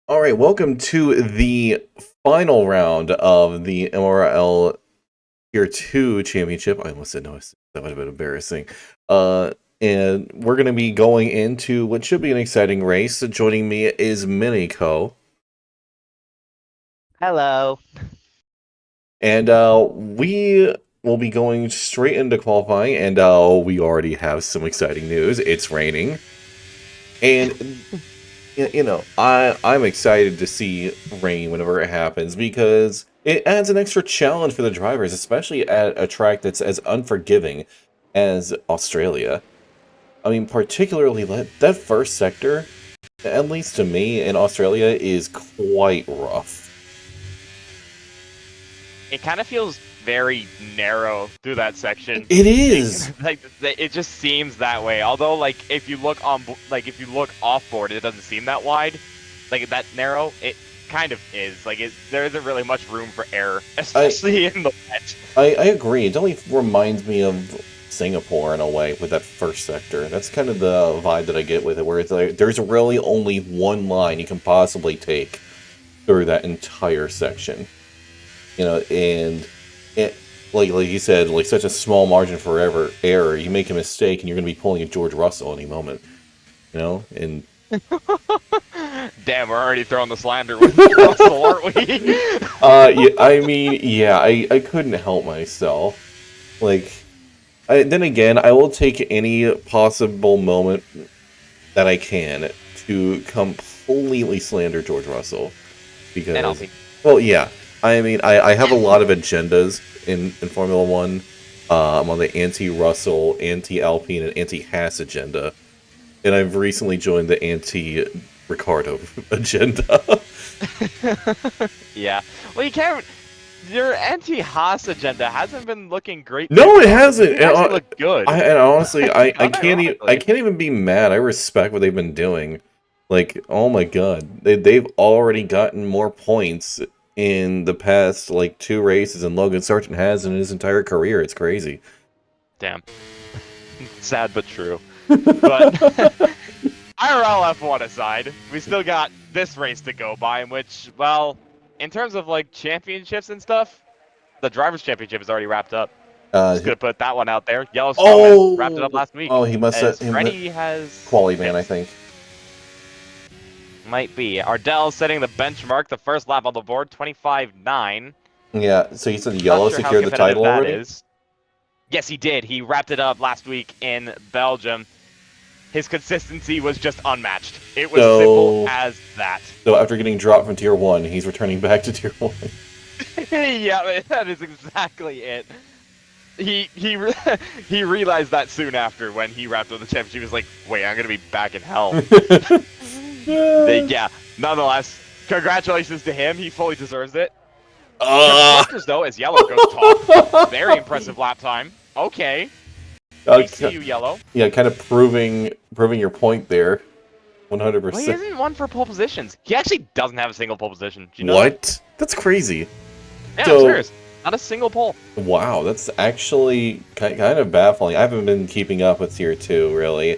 All right, welcome to the final round of the MRL Tier 2 Championship. I almost said no, that would have been embarrassing. And we're going to be going into what should be an exciting race. Joining me is Miniko. Hello. And we will be going straight into qualifying, and we already have some exciting news. It's raining. And I'm excited to see rain whenever it happens because it adds an extra challenge for the drivers, especially at a track that's as unforgiving as Australia. I mean, particularly that first sector, at least to me, in Australia, is quite rough. It kind of feels very narrow through that section. It is. It just seems that way. Although, like, if you look off board, it doesn't seem that wide, like that narrow. It kind of is. There isn't really much room for error, especially in the wet. I agree. It only reminds me of Singapore in a way with that first sector. That's kind of the vibe that I get with it, where it's like there's really only one line you can possibly take through that entire section. And it, like you said, like such a small margin for error. You make a mistake, and you're going to be pulling a George Russell any moment. And Damn, we're already throwing the slander with Russell, aren't we? yeah, I mean, yeah, I couldn't help myself. Then again, I will take any possible moment that I can to completely slander George Russell. Because, well, yeah. I mean, I have a lot of agendas in Formula One. I'm on the anti-Russell, anti-Alpine, and anti-Haas agenda. And I've recently joined the anti-Ricardo agenda. Yeah. Well, you can't. Your anti-Haas agenda hasn't been looking great. No, it hasn't. It actually looked good. And honestly, I can't even be mad. I respect what they've been doing. Like, oh my god, they've already gotten more points in the past, like, 2 races than Logan Sargent has in his entire career. It's crazy. Damn. Sad but true. But IRL F1 aside, we still got this race to go by, in which, well, in terms of, like, championships and stuff, the Drivers' Championship is already wrapped up. Just gonna put that one out there. Yellowstone wrapped it up last week. Oh, he must have... Freddie has... Quali man, I think. Might be. Ardell setting the benchmark, the first lap on the board, 25.9. Yeah, so you said Yellow secured the title already? Yes, he did. He wrapped it up last week in Belgium. His consistency was just unmatched. It was simple as that. So after getting dropped from Tier 1, he's returning back to Tier 1. Yeah, that is exactly it. He realized that soon after when he wrapped up the championship. He was like, wait, I'm going to be back in hell. Yeah, nonetheless, congratulations to him. He fully deserves it. Constructors, though, as Yellow goes top. Very impressive lap time. Okay. We see you, Yellow. Yeah, kind of proving your point there. 100%. Well, he isn't one for pole positions. He actually doesn't have a single pole position. Do you know what? that? That's crazy. Yeah, I'm serious. Not a single pole. Wow, that's actually kind of baffling. I haven't been keeping up with Tier 2, really.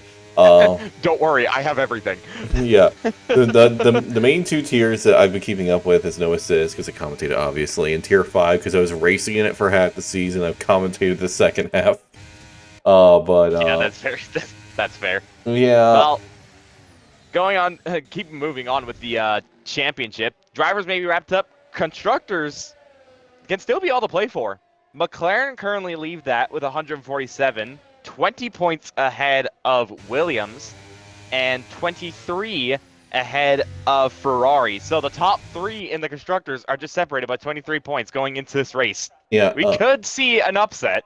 Don't worry, I have everything. Yeah, the main 2 tiers that I've been keeping up with is No Assist, because I commentated, obviously, and Tier 5, because I was racing in it for half the season. I've commentated the second half. Yeah, that's fair. That's fair. Yeah. Well, going on, keep moving on with the championship. Drivers may be wrapped up. Constructors can still be all to play for. McLaren currently lead that with 147. 20 points ahead of Williams, and 23 ahead of Ferrari. So the top 3 in the constructors are just separated by 23 points going into this race. Yeah, we could see an upset,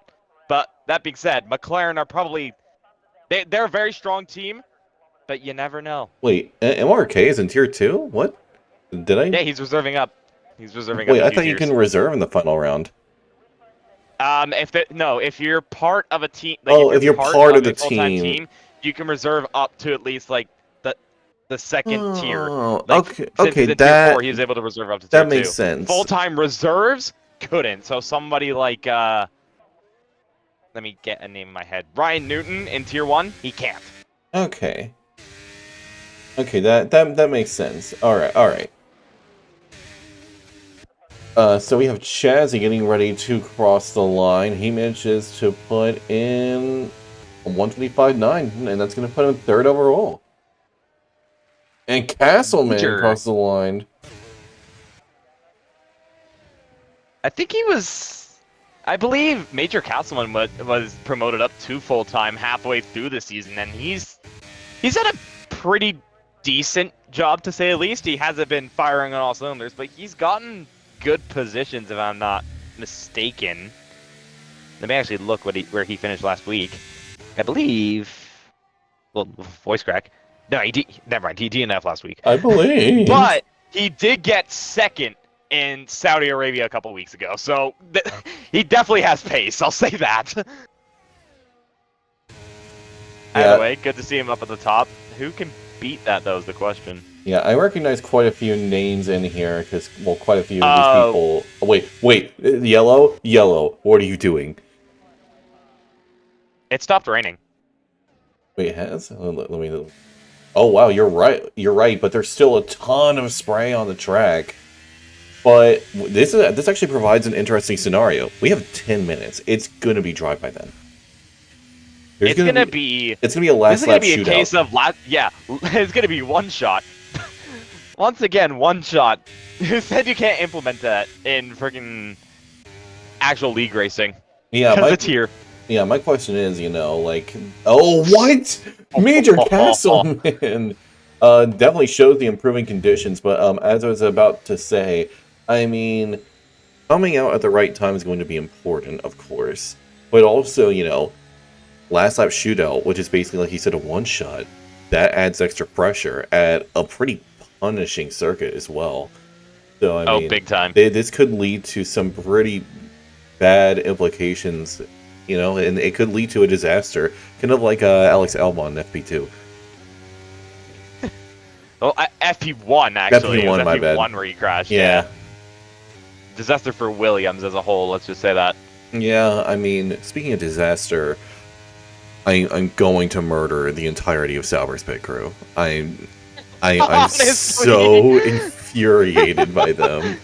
but that being said, McLaren are probably they're a very strong team, but you never know. Wait, MRK is in Tier 2? What? Did I? Yeah, he's reserving up. He's reserving up. Wait, I thought tiers. you can reserve in the final round. If you're part of a team, like if you're part of the team, you can reserve up to at least like the second tier. Like, okay, tier 4, he was able to reserve up to tier 2. That makes sense. Full-time reserves couldn't. So somebody like let me get a name in my head. Ryan Newton in tier 1, he can't. Okay. Okay, that makes sense. All right, all right. So we have Chazzy getting ready to cross the line. He manages to put in a 125.9, and that's going to put him third overall. And Castleman Major. crosses the line. I think he was. I believe Major Castleman was promoted up to full-time halfway through the season, and he's had a pretty decent job, to say the least. He hasn't been firing on all cylinders, but he's gotten good positions, if I'm not mistaken. Let me actually look where he finished last week. I believe. Well, voice crack. No, never mind. He DNF last week. I believe. But he did get second in Saudi Arabia a couple weeks ago, so he definitely has pace. I'll say that. Either way, good to see him up at the top. Who can beat that, though, is the question. Yeah, I recognize quite a few names in here, because, well, quite a few of these people... Oh, wait, Yellow, what are you doing? It stopped raining. Wait, it has? Let me... Oh, wow, you're right, but there's still a ton of spray on the track. But this actually provides an interesting scenario. We have 10 minutes. It's going to be dry by then. It's gonna be a last lap shootout. This is gonna be a case of it's gonna be one shot. Once again, one shot. Who said you can't implement that in freaking actual league racing? Yeah, because it's here. Yeah, my question is, like, oh, what? Major Castleman definitely shows the improving conditions, but as I was about to say, I mean, coming out at the right time is going to be important, of course, but also, last lap shootout, which is basically, like you said, a one-shot, that adds extra pressure at a pretty punishing circuit as well. So, I mean, big time. This could lead to some pretty bad implications, and it could lead to a disaster, kind of like Alex Albon in FP2. Well, FP1, actually. FP1, it was my FP1 bad. where he crashed. Yeah. Disaster for Williams as a whole, let's just say that. Yeah, I mean, speaking of disaster, I'm going to murder the entirety of Sauber's pit crew. I'm so infuriated by them.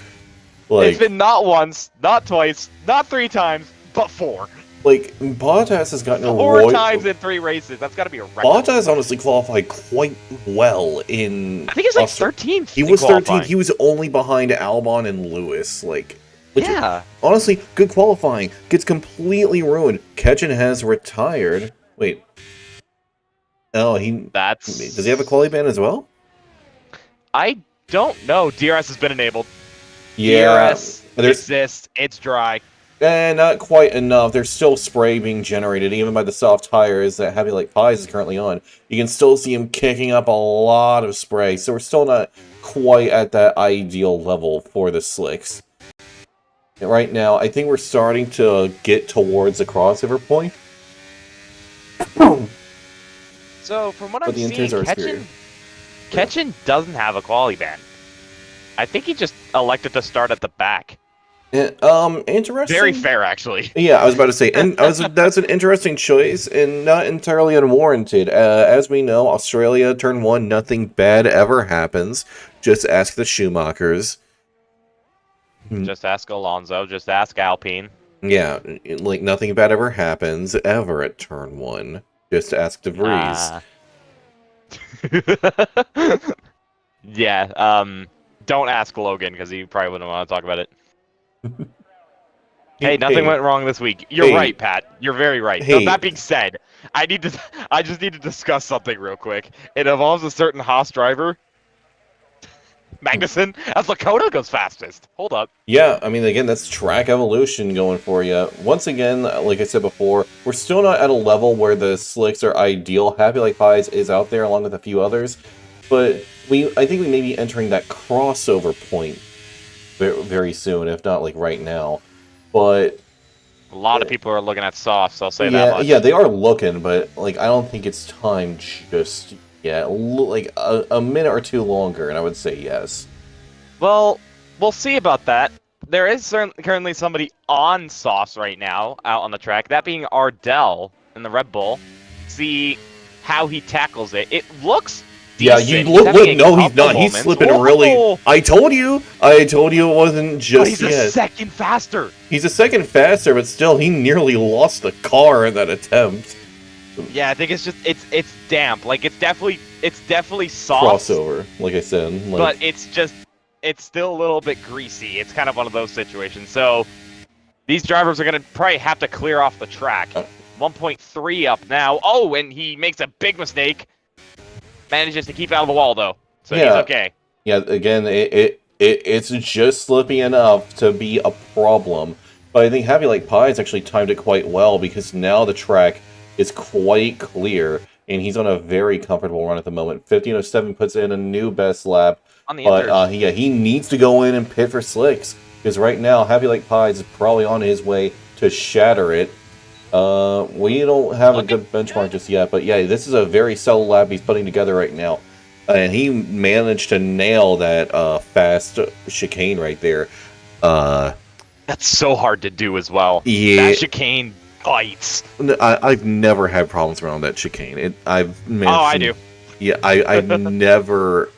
Like, it's been not once, not twice, not 3 times, but 4. Like, Bottas has gotten 4 times in 3 races. That's got to be a record. Bottas honestly qualified quite well in... I think he's like 13th. He was 13th. He was only behind Albon and Lewis. Yeah. Honestly, good qualifying. Gets completely ruined. Ketchen has retired. Wait. Oh, does he have a quali ban as well? I don't know. DRS has been enabled. Yeah. DRS exists. It's dry. Not quite enough. There's still spray being generated, even by the soft tires that Happy Like Pies is currently on. You can still see him kicking up a lot of spray, so we're still not quite at that ideal level for the slicks. And right now, I think we're starting to get towards the crossover point. So, from what I'm seeing, Ketchen doesn't have a quali ban. I think he just elected to start at the back. Interesting. Very fair, actually. Yeah, I was about to say, that's an interesting choice and not entirely unwarranted. As we know, Australia, turn 1, nothing bad ever happens. Just ask the Schumachers. Just ask Alonso. Just ask Alpine. Yeah, like nothing bad ever happens ever at turn 1. Just ask De Vries. Yeah. Don't ask Logan because he probably wouldn't want to talk about it. Hey, nothing went wrong this week. You're right, Pat. You're very right. So that being said, I just need to discuss something real quick. It involves a certain Haas driver, Magnussen, as Lakota goes fastest. Hold up. Yeah, I mean, again, that's track evolution going for you. Once again, like I said before, we're still not at a level where the slicks are ideal. Happy Like Pies is out there along with a few others, but I think we may be entering that crossover point very soon, if not like right now. But a lot of people are looking at softs, I'll say that much. Yeah, they are looking, but like I don't think it's time just yet. Like a minute or two longer, and I would say yes. Well, we'll see about that. There is currently somebody on softs right now out on the track, that being Ardell in the Red Bull. See how he tackles it. It looks Yeah, decent. you look. Having a No, he's couple not. He's moments. slipping Whoa! really. I told you it wasn't But just he's a yet. second faster. He's a second faster, but still, he nearly lost the car in that attempt. Yeah, I think it's just it's damp. Like it's definitely soft. Crossover, like I said. But it's still a little bit greasy. It's kind of one of those situations. So these drivers are gonna probably have to clear off the track. 1.3 up now. Oh, and he makes a big mistake. Manages to keep out of the wall though, so Yeah. he's okay. Yeah, again, it's just slippy enough to be a problem. But I think Happy Like Pie's actually timed it quite well because now the track is quite clear and he's on a very comfortable run at the moment. 15:07 puts in a new best lap. On the But inverse. yeah, he needs to go in and pit for slicks because right now Happy Like Pies is probably on his way to shatter it. We don't have a good benchmark just yet, but yeah, this is a very solid lap he's putting together right now. And he managed to nail that fast chicane right there. That's so hard to do as well. Yeah. That chicane bites. I've never had problems around that chicane. I've managed Oh, I do. Yeah, I've never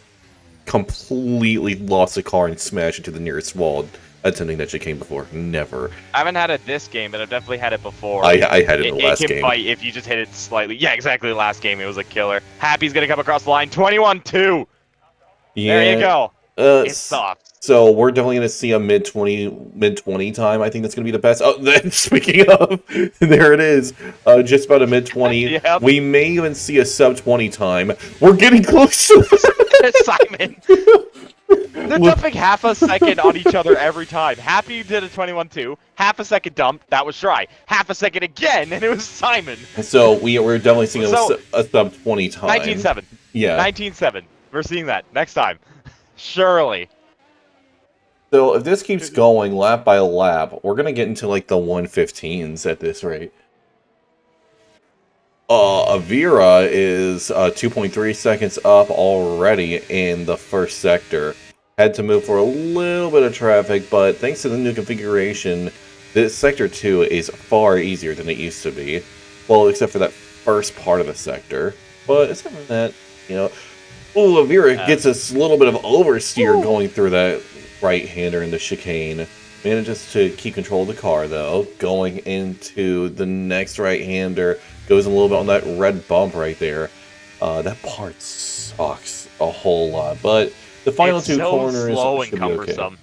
completely lost a car and smashed into the nearest wall attempting that chicane before. Never. I haven't had it this game, but I've definitely had it before. I had it in the last game. It game. can bite if you just hit it slightly. Yeah, exactly. The last game, it was a killer. Happy's gonna come across the line. 21-2. Yeah. There you go. It's soft. So we're definitely going to see a mid 20 time. I think that's going to be the best. Oh, then speaking of, there it is. Just about a mid 20. Yep. We may even see a sub 20 time. We're getting close to Simon. They're dumping half a second on each other every time. Happy did a 21-2. Half a second dump. That was Shry. Half a second again, and it was Simon. So we're definitely seeing a sub 20 time. 19-7. Yeah. 19-7. We're seeing that next time. Surely. So if this keeps going lap by lap, we're going to get into like the 115s at this rate. Avira is 2.3 seconds up already in the first sector. Had to move for a little bit of traffic, but thanks to the new configuration, this sector 2 is far easier than it used to be. Well, except for that first part of the sector. But except for that, you know... Oh, Avira gets a little bit of oversteer going through that right-hander in the chicane. Manages to keep control of the car, though. Going into the next right-hander. Goes a little bit on that red bump right there. That part sucks a whole lot. But the final two corners slow should and be okay. cumbersome.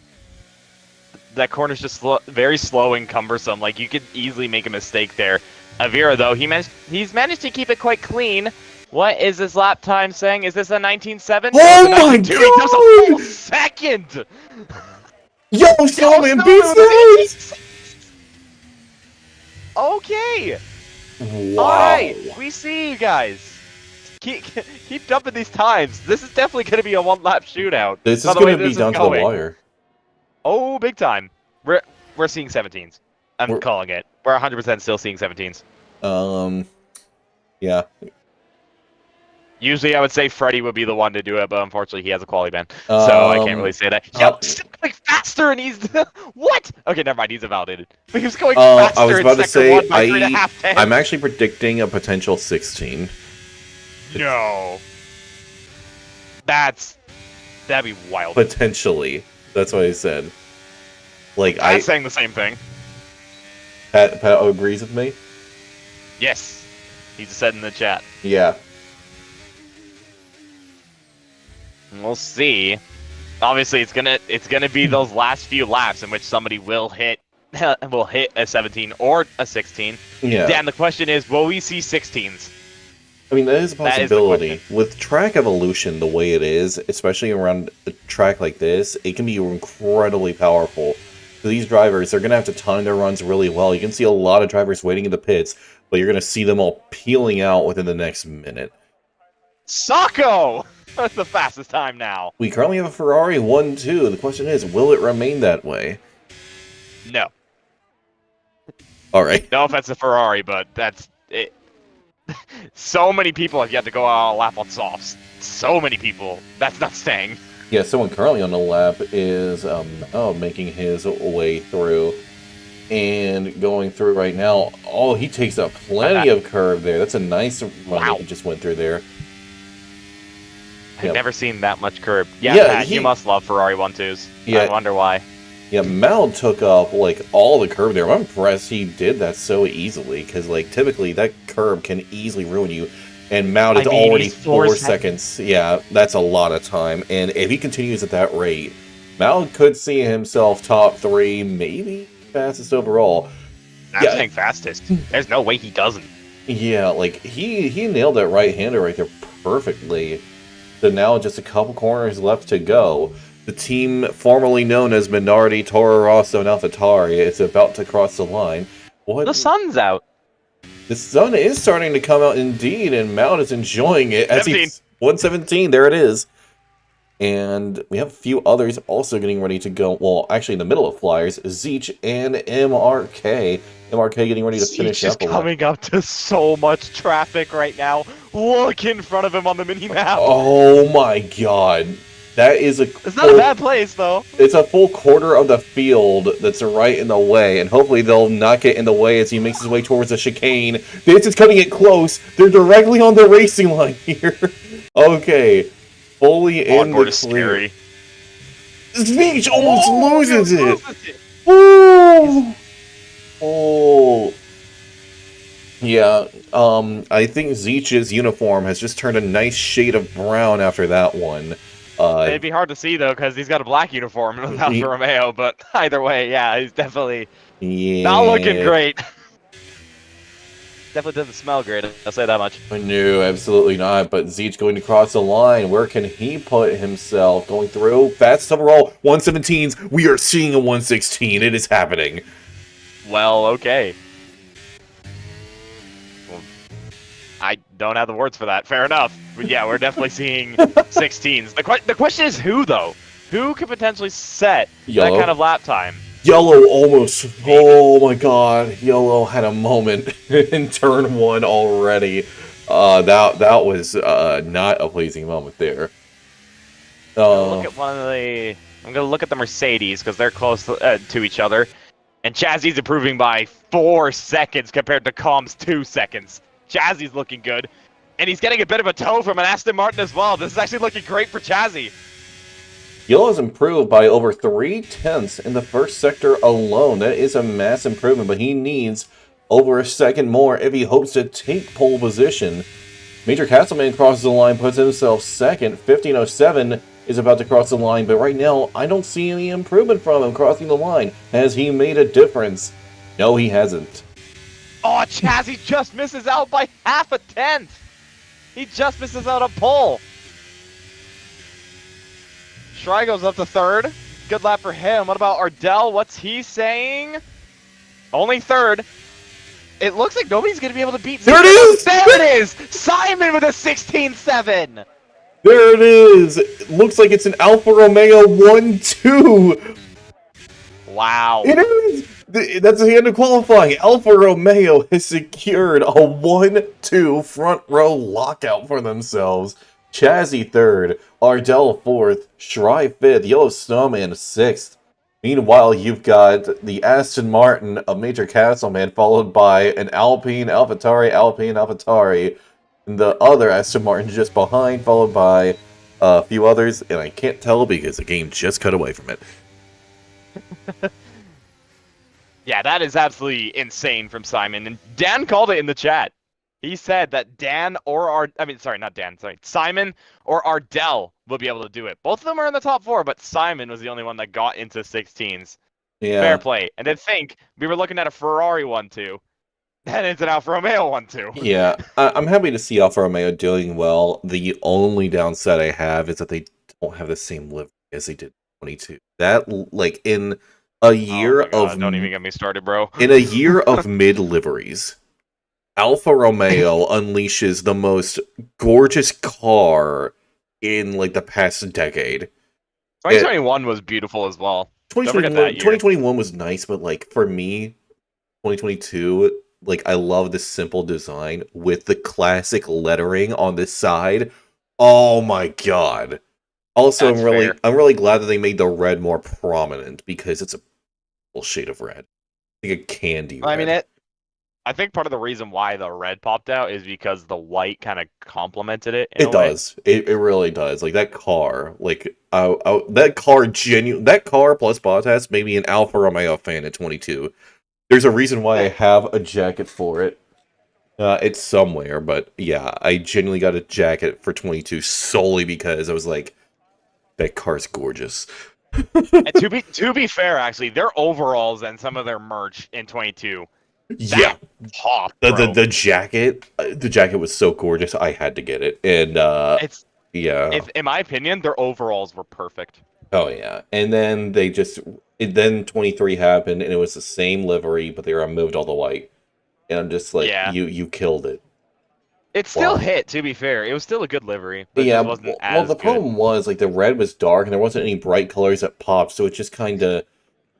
That corner's just very slow and cumbersome. Like, you could easily make a mistake there. Avira, though, he's managed to keep it quite clean. What is this lap time saying? Is this a 19-7? Oh my god! He does a full second! Yo, Snowman beats it! Okay! Wow. Alright, we see you guys. Keep dumping these times. This is definitely going to be a one-lap shootout. This is going to be down to the wire. Oh, big time. We're seeing 17s. I'm calling it. We're 100% still seeing 17s. Yeah. Usually I would say Freddy would be the one to do it, but unfortunately he has a quality ban. So I can't really say that. Yo, still going faster and he's... What? Okay, never mind. He's invalidated. But he was going faster I was about in to say, 1 by 3.5 tenths. I'm actually predicting a potential 16. No. That'd be wild. Potentially. That's what I said. Like, I'm saying the same thing. Pat agrees with me? Yes. He just said in the chat. Yeah. We'll see. Obviously, it's gonna be those last few laps in which somebody will hit a 17 or a 16. Yeah. Dan, the question is, will we see 16s? I mean, that is a possibility. With track evolution the way it is, especially around a track like this, it can be incredibly powerful. So these drivers, they're going to have to time their runs really well. You can see a lot of drivers waiting in the pits, but you're going to see them all peeling out within the next minute. Sacco! That's the fastest time now. We currently have a Ferrari 1-2. The question is, will it remain that way? No. Alright. No offense to Ferrari, but that's it. So many people have yet to go out on a lap on softs. So many people. That's not staying. Yeah, someone currently on the lap is making his way through. And going through right now. Oh, he takes up plenty of curve there. That's a nice run that he just went through there. I've never seen that much curb. Yeah, Yeah, Pat, you must love Ferrari 1-2s. Yeah. I wonder why. Yeah, Mal took up, like, all the curb there. I'm impressed he did that so easily, because, like, typically that curb can easily ruin you, and Mal is already he's 4 seconds. Yeah, that's a lot of time, and if he continues at that rate, Mal could see himself top 3, maybe fastest overall. I'm saying fastest. There's no way he doesn't. Yeah, like, he nailed that right-hander right there perfectly. So now just a couple corners left to go. The team formerly known as Minardi, Toro Rosso, and AlphaTauri is about to cross the line. What? The sun's out. The sun is starting to come out indeed, and Mount is enjoying it. As he's 117, there it is. And we have a few others also getting ready to go. Well, actually in the middle of flyers, Zeech and MRK. MRK getting ready to finish up. He's coming up to so much traffic right now. Look in front of him on the mini-map. Oh my god. That is It's not a bad place, though. It's a full quarter of the field that's right in the way, and hopefully they'll not get in the way as he makes his way towards the chicane. This is cutting it close. They're directly on the racing line here. Okay. Fully in the clear. Zeech almost loses it. Oh! Oh. Yeah, I think Zeech's uniform has just turned a nice shade of brown after that one. It'd be hard to see, though, because he's got a black uniform with Alfa Romeo, but either way, yeah, he's definitely not looking great. Definitely doesn't smell great, I'll say that much. No, absolutely not, but Zeech going to cross the line. Where can he put himself? Going through, fast overall, 117s. We are seeing a 116. It is happening. Well, okay. I don't have the words for that. Fair enough. But yeah, we're definitely seeing 16s. The question is who, though? Who could potentially set that kind of lap time? Yellow almost. Oh my god. Yellow had a moment in turn 1 already. That was not a pleasing moment there. Look at I'm gonna look at the Mercedes because they're close to each other, and Chazzy's improving by 4 seconds compared to Calm's 2 seconds. Chazzy's looking good, and he's getting a bit of a tow from an Aston Martin as well. This is actually looking great for Chazzy. Yellow's improved by over 3/10 in the first sector alone. That is a mass improvement, but he needs over a second more if he hopes to take pole position. Major Castleman crosses the line, puts himself second. 1507 is about to cross the line, but right now, I don't see any improvement from him crossing the line. Has he made a difference? No, he hasn't. Oh, Chazzy just misses out by half a tenth. He just misses out a pole. Schrei goes up to third. Good lap for him. What about Ardell? What's he saying? Only third. It looks like nobody's going to be able to beat... There it is! There it is! Simon with a 16-7! There it is! It looks like it's an Alfa Romeo 1-2! Wow. It is! That's the end of qualifying. Alfa Romeo has secured a 1-2 front row lockout for themselves. Chazzy third, Ardell fourth, Schrei fifth, Yellow Snowman sixth. Meanwhile, you've got the Aston Martin of Major Castleman, followed by an Alpine, AlphaTauri, and the other Aston Martin just behind, followed by a few others, and I can't tell because the game just cut away from it. Yeah, that is absolutely insane from Simon, and Dan called it in the chat. He said that Simon or Ardell will be able to do it. Both of them are in the top 4, but Simon was the only one that got into 16s. Yeah. Fair play. And then think, we were looking at a Ferrari 1-2. Then it's an Alfa Romeo 1-2. Yeah, I'm happy to see Alfa Romeo doing well. The only downside I have is that they don't have the same livery as they did in 22. That, like, in a year of... Don't even get me started, bro. In a year of mid-liveries, Alfa Romeo unleashes the most gorgeous car in, like, the past decade. 2021 was beautiful as well. 2021 was nice, but, like, for me, 2022, like, I love the simple design with the classic lettering on this side. Oh my god. Also, I'm really glad that they made the red more prominent because it's a shade of red. Like a candy red. I mean, I think part of the reason why the red popped out is because the white kind of complemented it in It a way. does. It really does. Like that car, like that car plus Bottas made me an Alfa Romeo fan at 22. There's a reason why I have a jacket for it. It's somewhere, but yeah, I genuinely got a jacket for 22 solely because I was like, that car's gorgeous. And to be fair, actually, their overalls and some of their merch in 22, Yeah, that pop, the bro. the jacket was so gorgeous. I had to get it, and It's yeah, if in my opinion, their overalls were perfect. oh yeah, and then then 23 happened, and it was the same livery, but they removed all the white, and I'm just like, Yeah. you killed it. It still Wow. hit, to be fair. It was still a good livery, but it Yeah, just wasn't well, as the good. problem was like the red was dark, and there wasn't any bright colors that popped, so it just kind of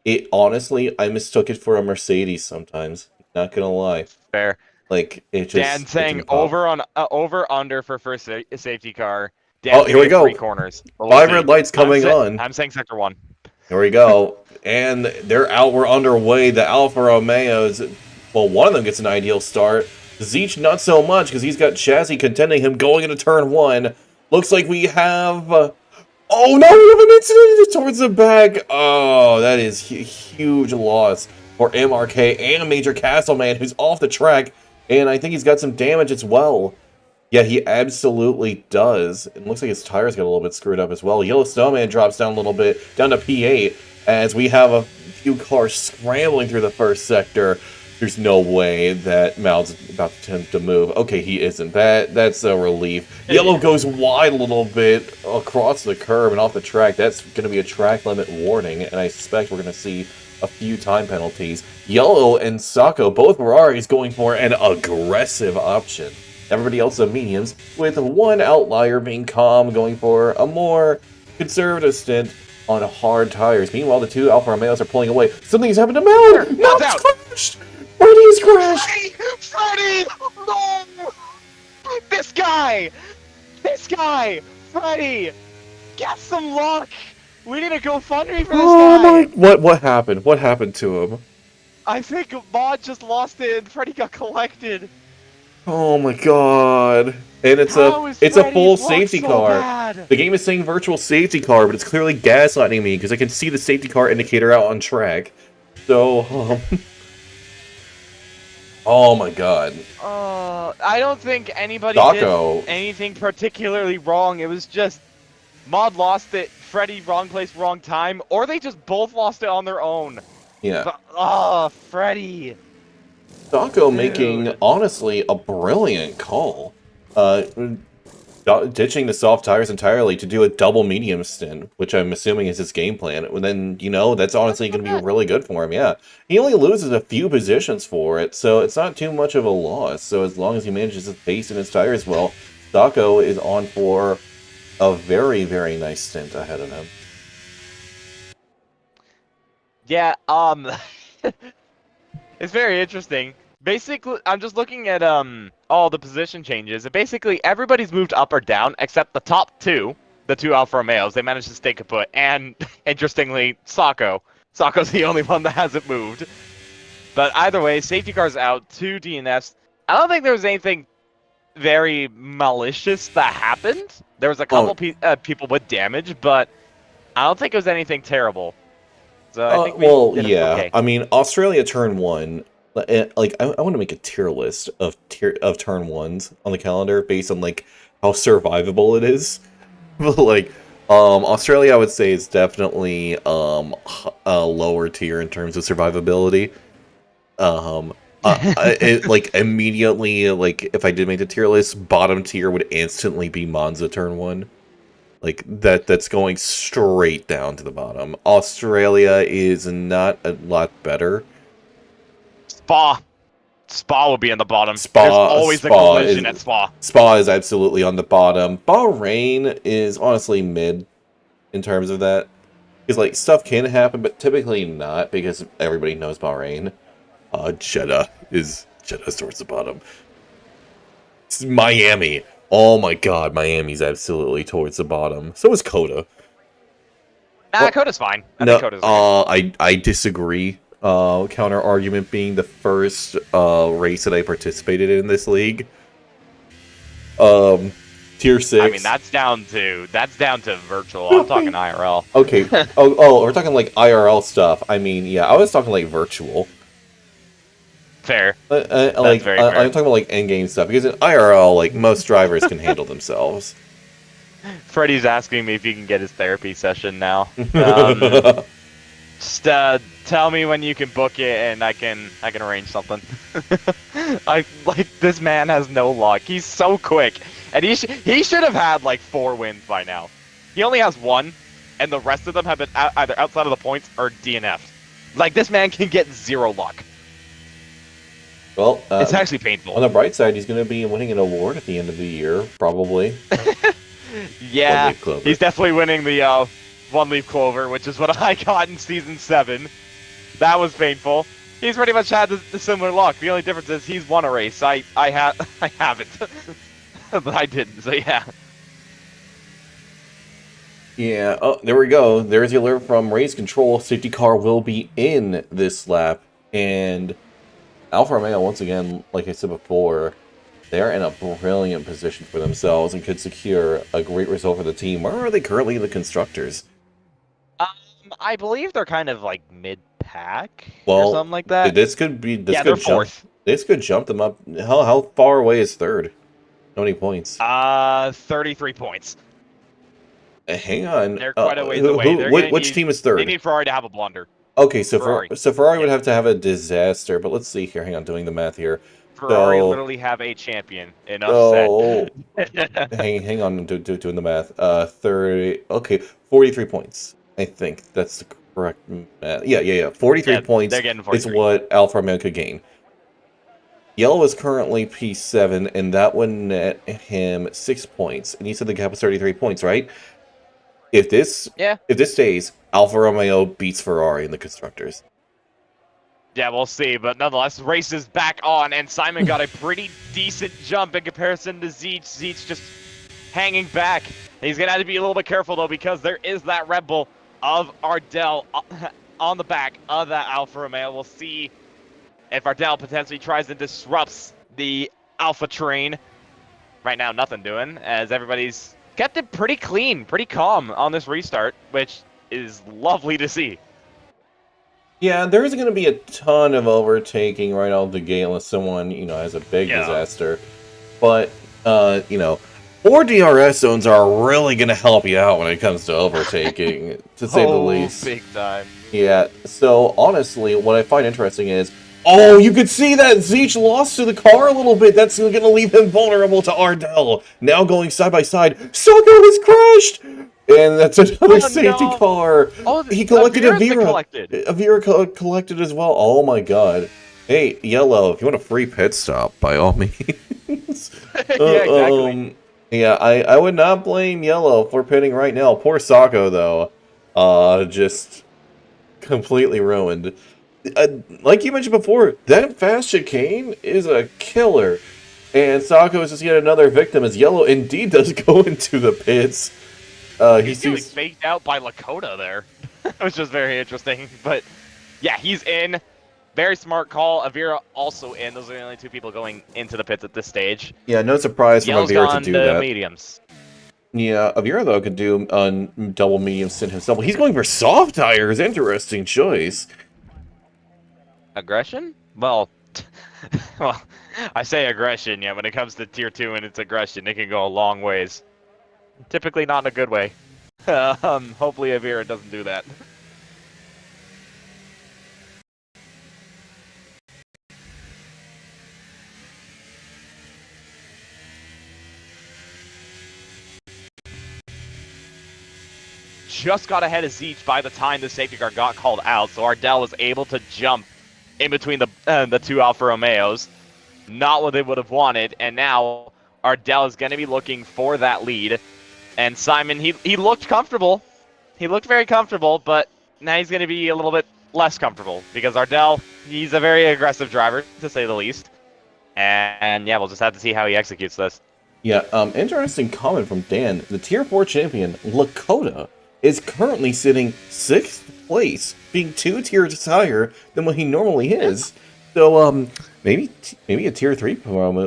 it. Honestly, I mistook it for a Mercedes sometimes. Not gonna lie, Fair. like Dan it saying didn't pop. over under for first safety car. Oh, Dan's here giving we it three go. corners. But we'll 5 red see. lights coming on. I'm saying sector 1. Here we go. And they're out. We're underway. The Alfa Romeos. Well, one of them gets an ideal start. Zeech, not so much, because he's got Chassis contending him going into turn 1. Looks like we have... oh, no! We have an incident towards the back. Oh, that is huge loss for MRK and a Major Castleman who's off the track. And I think he's got some damage as well. Yeah, he absolutely does. It looks like his tires got a little bit screwed up as well. Yellow Snowman drops down a little bit, down to P8, as we have a few cars scrambling through the first sector. There's no way that Mal's about to attempt to move. Okay, he isn't. That's a relief. Yellow goes wide a little bit across the curb and off the track. That's going to be a track limit warning, and I suspect we're going to see a few time penalties. Yellow and Sacco, both Ferraris, going for an aggressive option. Everybody else are mediums, with one outlier being calm, going for a more conservative stint on hard tires. Meanwhile, the two Alfa Romeos are pulling away. Something's happened to Mel! Mel's out. crashed! Freddie's crashed! Freddie! No! This guy! Freddie! Get some luck! We need a GoFundMe for this guy! What happened? What happened to him? I think Maud just lost it and Freddie got collected. Oh my god. And it's a full safety car. Bad? The game is saying virtual safety car, but it's clearly gaslighting me because I can see the safety car indicator out on track. So, oh my god. I don't think anybody Sacco. did anything particularly wrong. It was just Maud lost it, Freddie wrong place, wrong time, or they just both lost it on their own. Yeah. But, Freddie. Sacco making, honestly, a brilliant call. Ditching the soft tires entirely to do a double medium stint, which I'm assuming is his game plan. And then, that's honestly going to be really good for him, yeah. He only loses a few positions for it, so it's not too much of a loss. So as long as he manages his pace and his tires well, Sacco is on for a very, very nice stint ahead of him. Yeah, it's very interesting. Basically, I'm just looking at all the position changes. And basically, everybody's moved up or down except the top two, the two Alfa Romeos. They managed to stay kaput. And interestingly, Sacco. Sacco's the only one that hasn't moved. But either way, safety car's out, 2 DNFs. I don't think there was anything very malicious that happened. There was a couple people with damage, but I don't think it was anything terrible. So I think we did okay. I mean, Australia turn 1. Like, I want to make a tier list of turn 1s on the calendar based on like how survivable it is. Like, Australia, I would say, is definitely a lower tier in terms of survivability. Like immediately, like if I did make the tier list, bottom tier would instantly be Monza turn 1. Like that's going straight down to the bottom. Australia is not a lot better. Spa will be in the bottom. There's always a collision at Spa. Spa is absolutely on the bottom. Bahrain is honestly mid in terms of that. Because like stuff can happen, but typically not because everybody knows Bahrain. Jeddah towards the bottom. It's Miami. Oh my god, Miami's absolutely towards the bottom. So is Coda. Coda's fine. I think Coda's okay. I disagree. Counter argument being the first race that I participated in this league. Tier 6. I mean, that's down to virtual. I'm talking IRL. Okay. Oh, we're talking like IRL stuff. I mean, yeah, I was talking like virtual. Fair. Like, very fair. I'm talking about like endgame stuff because in IRL, like most drivers can handle themselves. Freddie's asking me if he can get his therapy session now. Just tell me when you can book it, and I can arrange something. This man has no luck. He's so quick, and he should have had like 4 wins by now. He only has 1, and the rest of them have been either outside of the points or DNF'd. Like, this man can get 0 luck. Well, it's actually painful. On the bright side, he's going to be winning an award at the end of the year, probably. Yeah, he's definitely winning the 1 Leaf Clover, which is what I got in Season 7. That was painful. He's pretty much had the similar luck. The only difference is he's won a race. I haven't. But I didn't, so yeah. Yeah, oh, there we go. There's the alert from Race Control. Safety car will be in this lap. And Alfa Romeo, once again, like I said before, they're in a brilliant position for themselves and could secure a great result for the team. Where are they currently in the Constructors? I believe they're kind of like mid-pack or something like that. This could be. They're 4th. This could jump them up. How far away is 3rd? How many points? 33 points. Hang on. They're quite a ways away. Which team is 3rd? They need Ferrari to have a blunder. Okay, so Ferrari would have to have a disaster, but let's see here. Hang on, doing the math here. Ferrari literally have a champion. Enough said. hang on, doing the math. 30. Okay, 43 points. I think that's the correct math. Yeah. 43 points they're getting 43. Is what Alfa Romeo could gain. Yellow is currently P7, and that would net him 6 points. And you said the gap was 33 points, right? If this stays, Alfa Romeo beats Ferrari in the Constructors. Yeah, we'll see. But nonetheless, race is back on, and Simon got a pretty decent jump in comparison to Zeech. Zeech just hanging back. He's going to have to be a little bit careful, though, because there is that Red Bull of Ardell on the back of that Alfa Romeo. We'll see if Ardell potentially tries and disrupts the Alpha train. Right now, nothing doing, as everybody's kept it pretty clean, pretty calm on this restart, which is lovely to see. Yeah, there isn't going to be a ton of overtaking right out of the gate unless someone, has a big disaster. But, 4 DRS zones are really going to help you out when it comes to overtaking, to say the least. Big time. Yeah, so honestly, what I find interesting is, you could see that Zeech lost to the car a little bit. That's going to leave him vulnerable to Ardell. Now going side by side, Soko has crashed! And that's another safety car. Oh, he collected Avira. Avira collected as well. Oh my god. Hey, Yellow, if you want a free pit stop, by all means. Yeah, exactly. Yeah, I would not blame Yellow for pitting right now. Poor Sako, though. Just completely ruined. Like you mentioned before, that fast chicane is a killer. And Sako is just yet another victim as Yellow indeed does go into the pits. He's getting faked out by Lakota there. Which was very interesting. But yeah, he's in. Very smart call. Avira also in. Those are the only 2 people going into the pits at this stage. Yeah, no surprise for Avira to do that. Mediums. Yeah, Avira, though, could do double medium stint himself. He's going for soft tires. Interesting choice. Aggression? Well, I say aggression, yeah, when it comes to Tier 2 and its aggression, it can go a long ways. Typically not in a good way. Hopefully Avira doesn't do that. Just got ahead of Zeech by the time the safety car got called out, so Ardell was able to jump in between the 2 Alfa Romeos. Not what they would have wanted, and now Ardell is going to be looking for that lead. And Simon, he looked comfortable. He looked very comfortable, but now he's going to be a little bit less comfortable because Ardell, he's a very aggressive driver, to say the least. And yeah, we'll just have to see how he executes this. Yeah, interesting comment from Dan. The Tier 4 champion, Lakota, is currently sitting 6th place, being 2 tiers higher than what he normally is. So, maybe a tier 3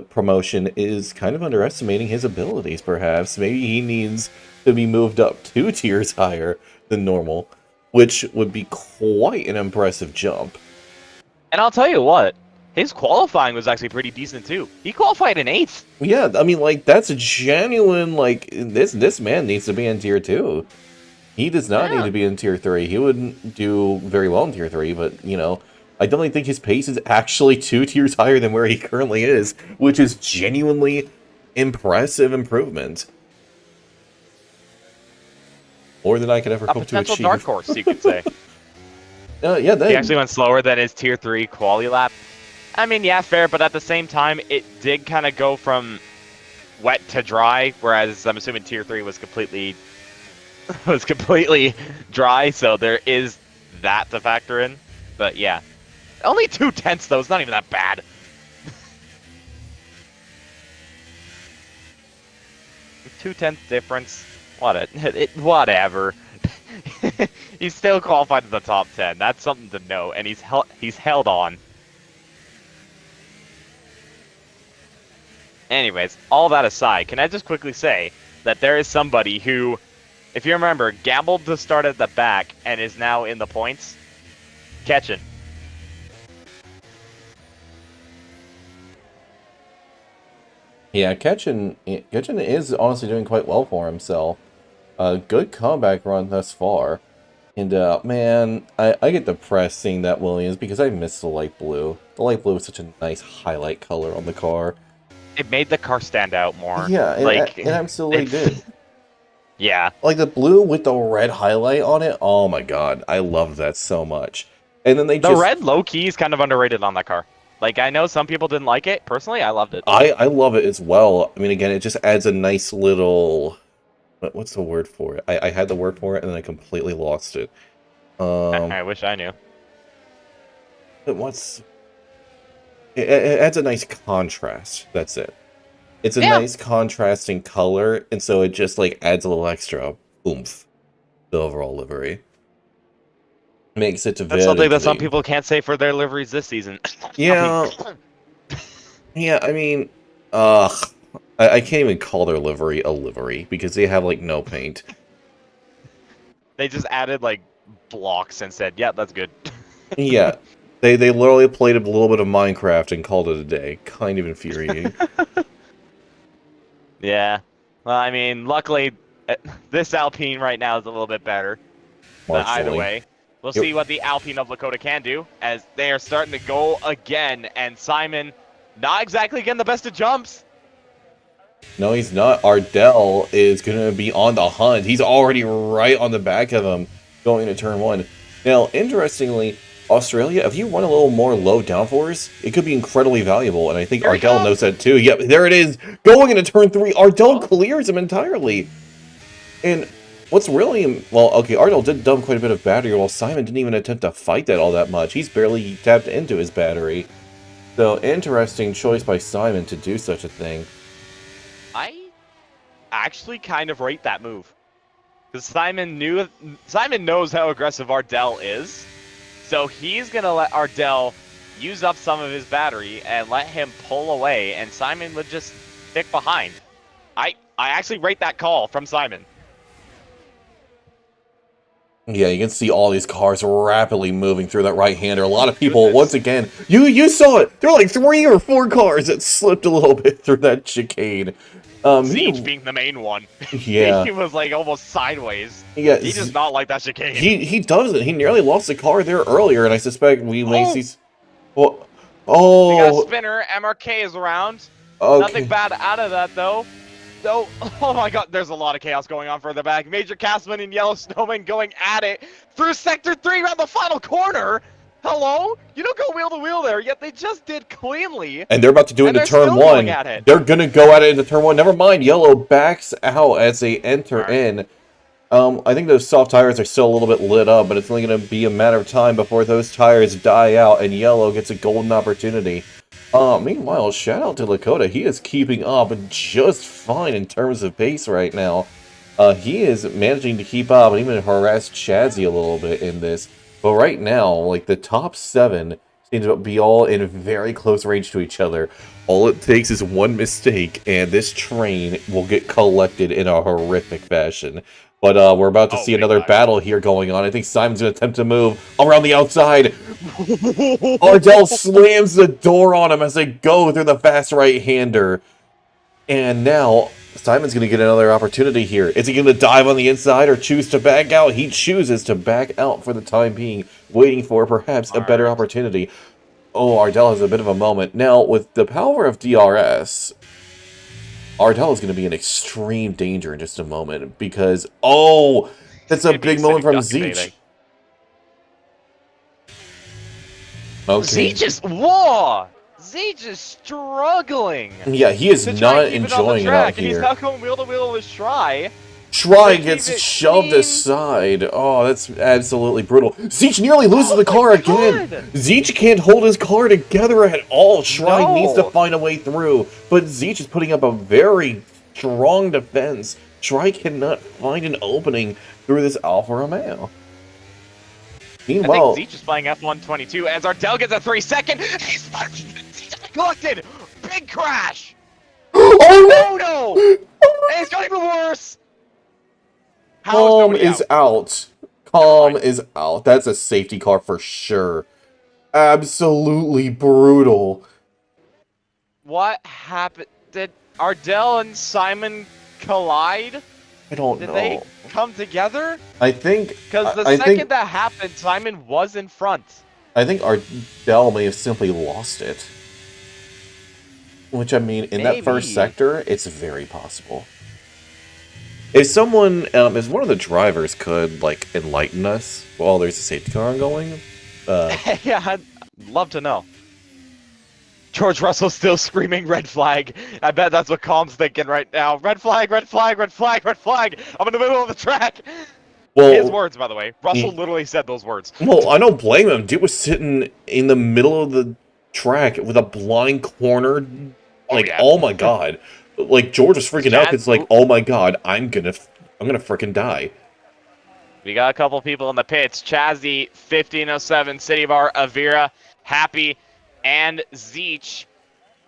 promotion is kind of underestimating his abilities, perhaps. Maybe he needs to be moved up 2 tiers higher than normal, which would be quite an impressive jump. And I'll tell you what, his qualifying was actually pretty decent too. He qualified in 8th. Yeah, I mean, like, that's a genuine, like, this man needs to be in tier 2. He does not need to be in tier 3. He wouldn't do very well in tier 3, but, you know, I definitely think his pace is actually 2 tiers higher than where he currently is, which is genuinely impressive improvement. More than I could ever hope to achieve. A potential dark horse, you could say. Yeah, He actually went slower than his tier 3 quali lap. I mean, yeah, fair, but at the same time, it did kind of go from wet to dry, whereas I'm assuming tier 3 was completely dry, so there is that to factor in. But yeah, only 0.2 though. It's not even that bad. 0.2 difference. Whatever. He's still qualified to the top 10. That's something to know, and he's held on. Anyways, all that aside, can I just quickly say that there is somebody who, if you remember, gambled to start at the back and is now in the points? Ketchin. Yeah, Ketchin is honestly doing quite well for himself. Good comeback run thus far. And, man, I get depressed seeing that Williams because I miss the light blue. The light blue is such a nice highlight color on the car. It made the car stand out more. Yeah, it absolutely did. Yeah. Like, the blue with the red highlight on it, oh my god, I love that so much. And then the red low-key is kind of underrated on that car. Like, I know some people didn't like it. Personally, I loved it. I love it as well. I mean, again, it just adds a nice little... What's the word for it? I had the word for it, and then I completely lost it. I wish I knew. It adds a nice contrast. That's it. It's a nice contrasting color, and so it just, like, adds a little extra oomph to the overall livery. Makes it That's something that some people can't say for their liveries this season. Yeah. Yeah, I mean, I can't even call their livery a livery, because they have, like, no paint. They just added, like, blocks and said, yeah, that's good. Yeah. They literally played a little bit of Minecraft and called it a day. Kind of infuriating. Yeah. Well, I mean, luckily, this Alpine right now is a little bit better. But either way, we'll see what the Alpine of Lakota can do, as they are starting to go again, and Simon not exactly getting the best of jumps. No, he's not. Ardell is going to be on the hunt. He's already right on the back of him going into turn 1. Now, interestingly, Australia, if you run a little more low downforce, it could be incredibly valuable, and I think Ardell knows that too. Yep, there it is. Going into turn 3, Ardell clears him entirely. And what's really... Well, okay, Ardell did dump quite a bit of battery, while Simon didn't even attempt to fight that all that much. He's barely tapped into his battery. So, interesting choice by Simon to do such a thing. I actually kind of rate that move. Because Simon knows how aggressive Ardell is. So he's going to let Ardell use up some of his battery and let him pull away, and Simon would just stick behind. I actually rate that call from Simon. Yeah, you can see all these cars rapidly moving through that right-hander. A lot of people, once again, you saw it! There were like 3 or 4 cars that slipped a little bit through that chicane. Siege being the main one. Yeah. He was like almost sideways. Yeah, he does not like that chicane. He doesn't. He nearly lost the car there earlier, and I suspect we may see... Well, we got a spinner. MRK is around. Okay. Nothing bad out of that, though. No. Oh my god, there's a lot of chaos going on further back. Major Castman and Yellow Snowman going at it through Sector 3 around the final corner. Hello? You don't go wheel to wheel there, yet they just did cleanly. And they're about to do it into turn 1. They're going to go at it into turn 1. Never mind, Yellow backs out as they enter in. I think those soft tires are still a little bit lit up, but it's only going to be a matter of time before those tires die out and Yellow gets a golden opportunity. Meanwhile, shout out to Lakota. He is keeping up just fine in terms of pace right now. He is managing to keep up and even harass Chazzy a little bit in this. But right now, like, the top 7 seem to be all in very close range to each other. All it takes is one mistake, and this train will get collected in a horrific fashion. But we're about to Oh, see big another time. battle here going on. I think Simon's going to attempt to move around the outside. Ardell slams the door on him as they go through the fast right-hander. And now, Simon's going to get another opportunity here. Is he going to dive on the inside or choose to back out? He chooses to back out for the time being, waiting for perhaps a better opportunity. Oh, Ardell has a bit of a moment. Now, with the power of DRS, Ardell is going to be in extreme danger in just a moment because, oh, that's a big moment from Zeech. Okay. Zeech is, whoa! Zeech is struggling. Yeah, he is not enjoying it out and he's here. not going wheel to wheel with Try. Try gets shoved aside. Oh, that's absolutely brutal. Zeech nearly loses the car again. Zeech can't hold his car together at all. Try needs to find a way through, but Zeech is putting up a very strong defense. Try cannot find an opening through this Alfa Romeo. Meanwhile, I think Zeech is playing F122 as Ardell gets a 3-second. He's collected. Big crash. Oh no! And it's got even worse. Calm is out. Calm is out. That's a safety car for sure. Absolutely brutal. What happened? Did Ardell and Simon collide? I don't know. Did they come together? I think... Because the second that happened, Simon was in front. I think Ardell may have simply lost it. Which, I mean, in that first sector, it's very possible. If someone, if one of the drivers could, like, enlighten us while there's a safety car ongoing... yeah, I'd love to know. George Russell's still screaming red flag. I bet that's what Calm's thinking right now. Red flag, red flag, red flag, red flag. I'm in the middle of the track. Well, his words, by the way. Russell literally said those words. Well, I don't blame him. Dude was sitting in the middle of the track with a blind corner. Like, oh my god. Like, George was freaking out. It's like, oh my god, I'm gonna freaking die. We got a couple people in the pits. Chazzy, 1507, City Bar, Avira, Happy, and Zeech,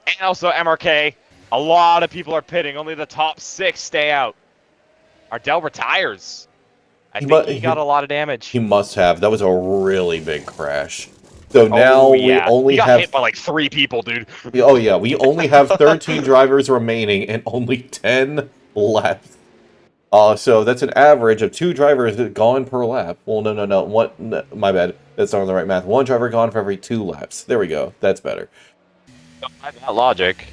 and also MRK. A lot of people are pitting. Only the top 6 stay out. Ardell retires. I think he got a lot of damage. He must have. That was a really big crash. So now we only have hit by like 3 people, dude. Oh yeah, we only have 13 drivers remaining and only 10 left. So that's an average of 2 drivers gone per lap. Well, no. One, my bad. That's not the right math. 1 driver gone for every 2 laps. There we go. That's better. By that logic,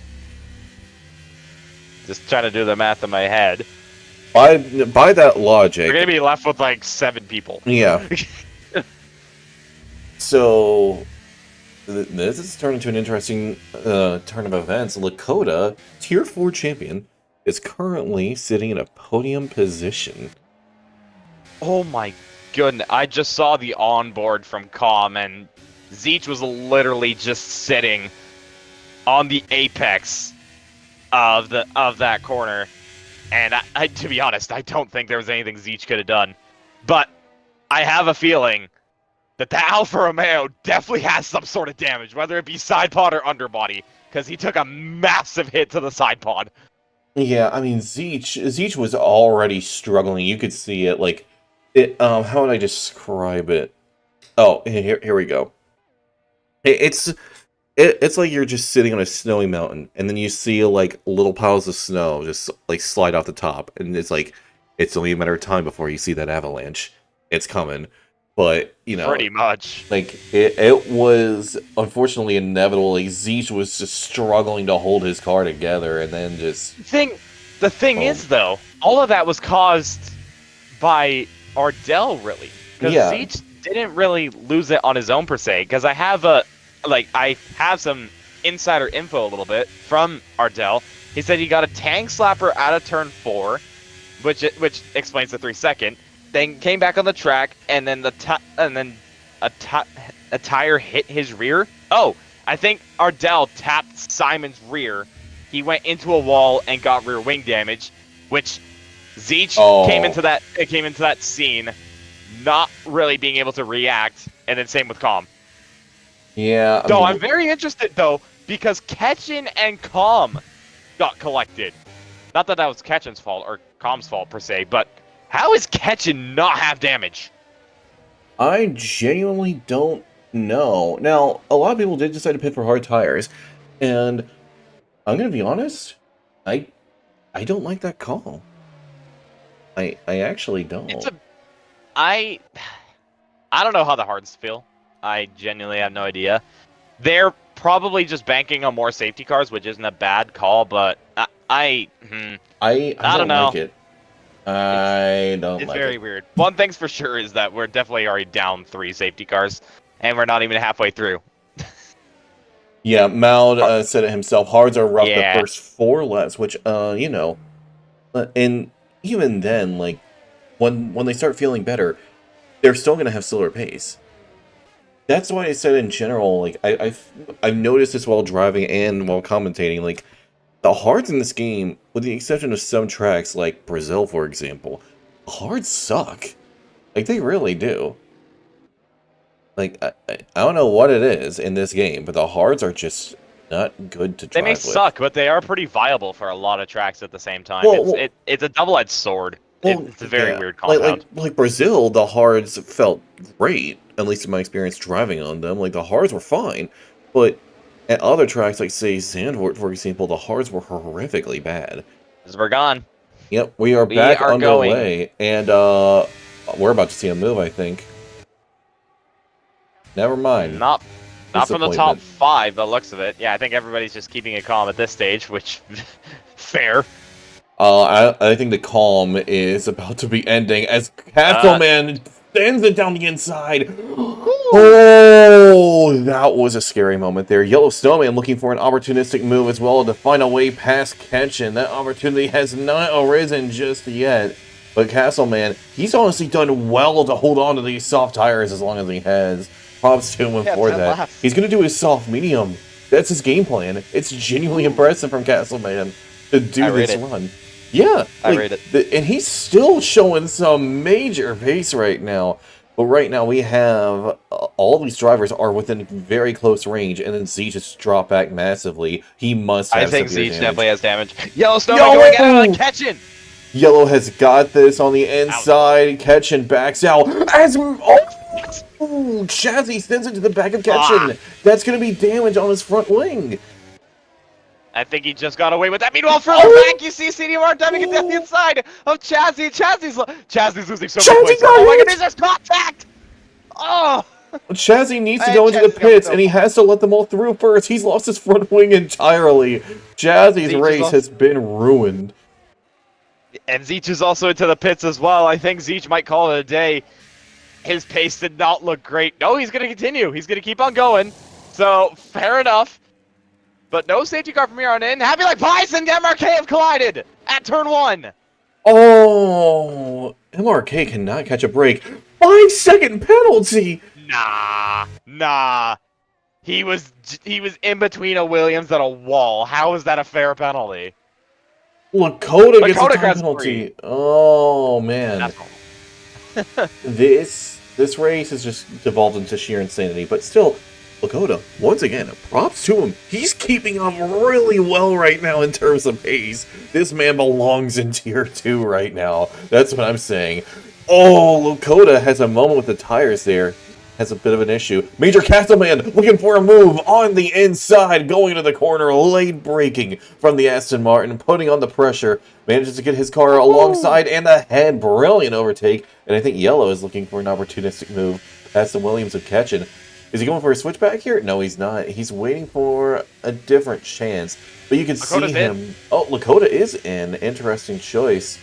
just trying to do the math in my head. By that logic, we're gonna be left with like 7 people. Yeah. So this has turned into an interesting turn of events. Lakota, Tier 4 champion, is currently sitting in a podium position. Oh my goodness. I just saw the onboard from Calm, and Zeech was literally just sitting on the apex of that corner. And I, to be honest, I don't think there was anything Zeech could have done. But I have a feeling that the Alfa Romeo definitely has some sort of damage, whether it be side pod or underbody, because he took a massive hit to the side pod. Yeah, I mean, Zeech was already struggling. You could see it, like, how would I describe it? Oh, here we go. It's like you're just sitting on a snowy mountain, and then you see, like, little piles of snow just, like, slide off the top, and it's like, it's only a matter of time before you see that avalanche. It's coming. But, you know, pretty much. Like, it was unfortunately inevitable. Like, Zeech was just struggling to hold his car together, and then just... The thing is, though, all of that was caused by Ardell, really. Because Zeech didn't really lose it on his own, per se. Because I have some insider info a little bit from Ardell. He said he got a tank slapper out of turn 4, which explains the 3-second. Then came back on the track, and then a tire hit his rear. Oh, I think Ardell tapped Simon's rear. He went into a wall and got rear wing damage, which Zeech came into that scene, not really being able to react, and then same with Calm. Yeah. I'm very interested, though, because Ketchin and Calm got collected. Not that was Ketchin's fault, or Calm's fault, per se, but how is Ketchin not have damage? I genuinely don't know. Now, a lot of people did decide to pit for hard tires, and I'm gonna be honest, I don't like that call. I actually don't. I don't know how the hards feel. I genuinely have no idea. They're probably just banking on more safety cars, which isn't a bad call, but I don't know. Like it. I don't like it. It's very weird. One thing's for sure is that we're definitely already down 3 safety cars, and we're not even halfway through. Yeah, Maud said it himself. Hards are rough the first 4 laps, which, you know, and even then, like, when they start feeling better, they're still going to have slower pace. That's why I said in general, like, I've noticed this while driving and while commentating, like, the hards in this game, with the exception of some tracks like Brazil, for example, the hards suck. Like, they really do. Like, I don't know what it is in this game, but the hards are just not good to drive with. They may suck, but they are pretty viable for a lot of tracks at the same time. It's a double-edged sword. It's a very weird compound. Like Brazil, the hards felt great, at least in my experience driving on them. Like, the hards were fine, but at other tracks, like, say, Zandvoort, for example, the hards were horrifically bad. Because we're gone. Yep, we are back underway, and we're about to see a move, I think. Never mind. Not from the top 5, the looks of it. Yeah, I think everybody's just keeping it calm at this stage, which, fair. I think the calm is about to be ending as Castleman sends it down the inside. Oh, that was a scary moment there. Yellow Snowman looking for an opportunistic move as well to find a way past Ketchin. That opportunity has not arisen just yet. But Castleman, he's honestly done well to hold on to these soft tires as long as he has. Props to him for that. Laps. He's going to do his soft medium. That's his game plan. It's genuinely impressive from Castleman to do this run. Yeah. I rate it. And he's still showing some major pace right now. But right now we have all these drivers are within very close range, and then Z just dropped back massively. He must have I think Z damage. definitely has damage. Yellow Snowman going out on Ketchin. Yellow has got this on the inside. Ketchin backs out. Chazzy sends it to the back of Ketchin. That's going to be damage on his front wing. I think he just got away with that. Meanwhile, further back, you see CDMR diving it down the inside of Chazzy. Chazzy's losing so many points. Oh my goodness, there's contact! Oh! Chazzy needs to go into the pits, and he has to let them all through first. He's lost his front wing entirely. Chazzy's race has been ruined. And Zeech is also into the pits as well. I think Zeech might call it a day. His pace did not look great. No, he's going to continue. He's going to keep on going. So, fair enough. But no safety car from here on in. Happy like Pies and MRK have collided at turn 1. Oh, MRK cannot catch a break. 5-second penalty. Nah. He was in between a Williams and a wall. How is that a fair penalty? Lakota gets a time penalty. Oh man. This race has just devolved into sheer insanity, but still, Lakota, once again, props to him. He's keeping up really well right now in terms of pace. This man belongs in Tier 2 right now. That's what I'm saying. Oh, Lakota has a moment with the tires there. Has a bit of an issue. Major Castleman looking for a move on the inside, going to the corner, late braking from the Aston Martin, putting on the pressure, manages to get his car alongside and ahead. Brilliant overtake, and I think Yellow is looking for an opportunistic move past the Williams of Ketchin. Is he going for a switchback here? No, he's not. He's waiting for a different chance, but you can see him. Oh, Lakota is in. Interesting choice.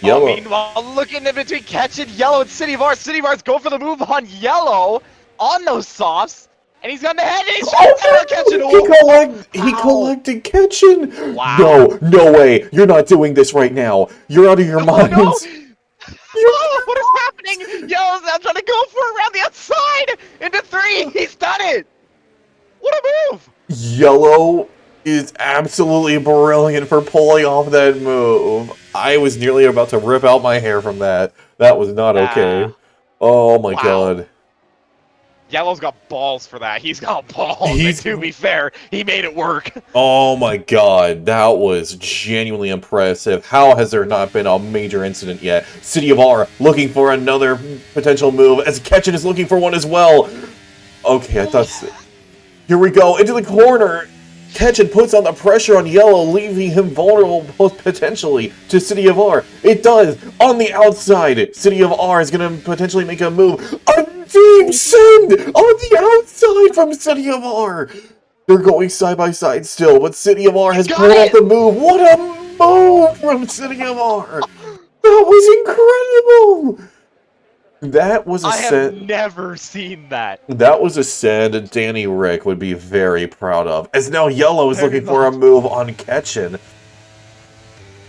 Yellow. Oh, meanwhile, looking in between Ketchin, Yellow, and City Mars. City Mars go for the move on Yellow on those softs, and he's gone ahead and he's trying to Ketchin. He collected Ketchin. Wow. No way. You're not doing this right now. You're out of your minds. No. Oh, what is happening? Yellow's now trying to go for it around the outside into 3. He's done it. What a move. Yellow is absolutely brilliant for pulling off that move. I was nearly about to rip out my hair from that. That was not okay. Oh my Wow. god. Yellow's got balls for that. He's got balls. And He's to be fair, he made it work. Oh my god, that was genuinely impressive. How has there not been a major incident yet? City of R looking for another potential move as Ketchin is looking for one as well. Okay, I thought... Here we go, into the corner. Ketchin puts on the pressure on Yellow, leaving him vulnerable potentially to City of R. It does! On the outside, City of R is going to potentially make a move. A deep send on the outside from City of R. They're going side by side still, but City of R has pulled off the move. What a move from City of R! That was incredible! That was a I have send. never seen that. That was a send Danny Rick would be very proud of. As now Yellow is Very looking for a move on Ketchin.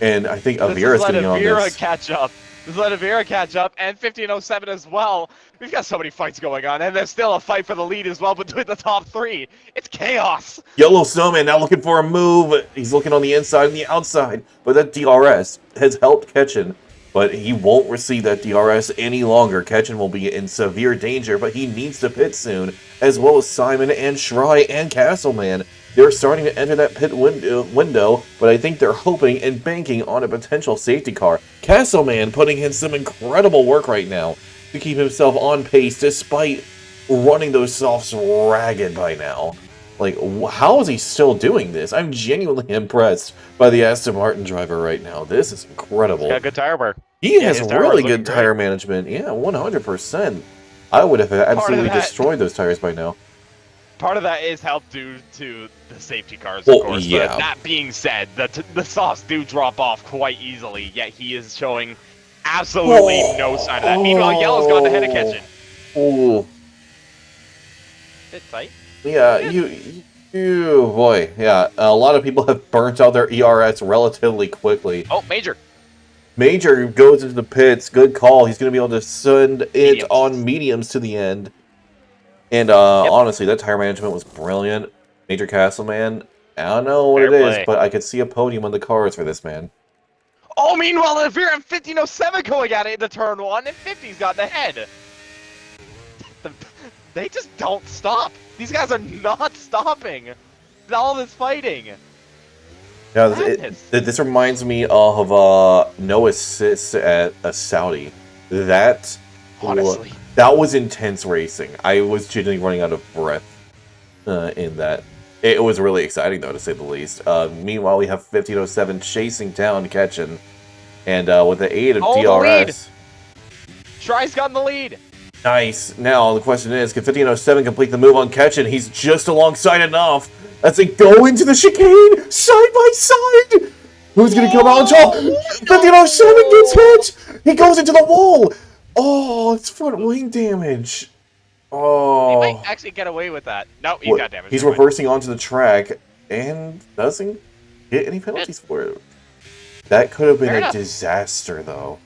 And I think Avira's getting on this. Catch up. This let Avira catch up, and 1507 as well. We've got so many fights going on, and there's still a fight for the lead as well between the top three. It's chaos. Yellow Snowman now looking for a move. He's looking on the inside and the outside, but that DRS has helped Ketchin. But he won't receive that DRS any longer. Ketchin will be in severe danger, but he needs to pit soon, as well as Simon and Shry and Castleman. They're starting to enter that pit window, but I think they're hoping and banking on a potential safety car. Castleman putting in some incredible work right now to keep himself on pace despite running those softs ragged by now. Like, how is he still doing this? I'm genuinely impressed by the Aston Martin driver right now. This is incredible. He's got good tire wear. He has really good tire management. Yeah, 100%. I would have absolutely destroyed those tires by now. Part of that is helped due to the safety cars, of course. Yeah. But that being said, the softs do drop off quite easily, yet he is showing absolutely no sign of that. Meanwhile, Yellow's gone ahead of Ketchin. Oh. Bit tight. Yeah, boy, yeah. A lot of people have burnt out their ERS relatively quickly. Oh, Major. Major goes into the pits. Good call. He's going to be able to send it on mediums to the end. And honestly, that tire management was brilliant. Major Castleman, I don't know what it is, but I could see a podium on the cars for this man. Oh, meanwhile, Avira and 1507 going at it into turn one, and 50's got the head. They just don't stop. These guys are not stopping. All this fighting. Yeah, this reminds me of no assists at a Saudi. Honestly. That was intense racing. I was genuinely running out of breath in that. It was really exciting, though, to say the least. Meanwhile, we have 1507 chasing down Ketchin. And with the aid of DRS... Shry's gotten the lead. Nice. Now, the question is, can 1507 complete the move on Ketchin? He's just alongside enough. As they go into the chicane, side by side. Who's going to come out on top? 1507 gets hit. He goes into the wall. Oh, it's front wing damage. Oh. He might actually get away with that. No, he's got damage. He's reversing onto the track and doesn't get any penalties for it. That could have been a disaster, though.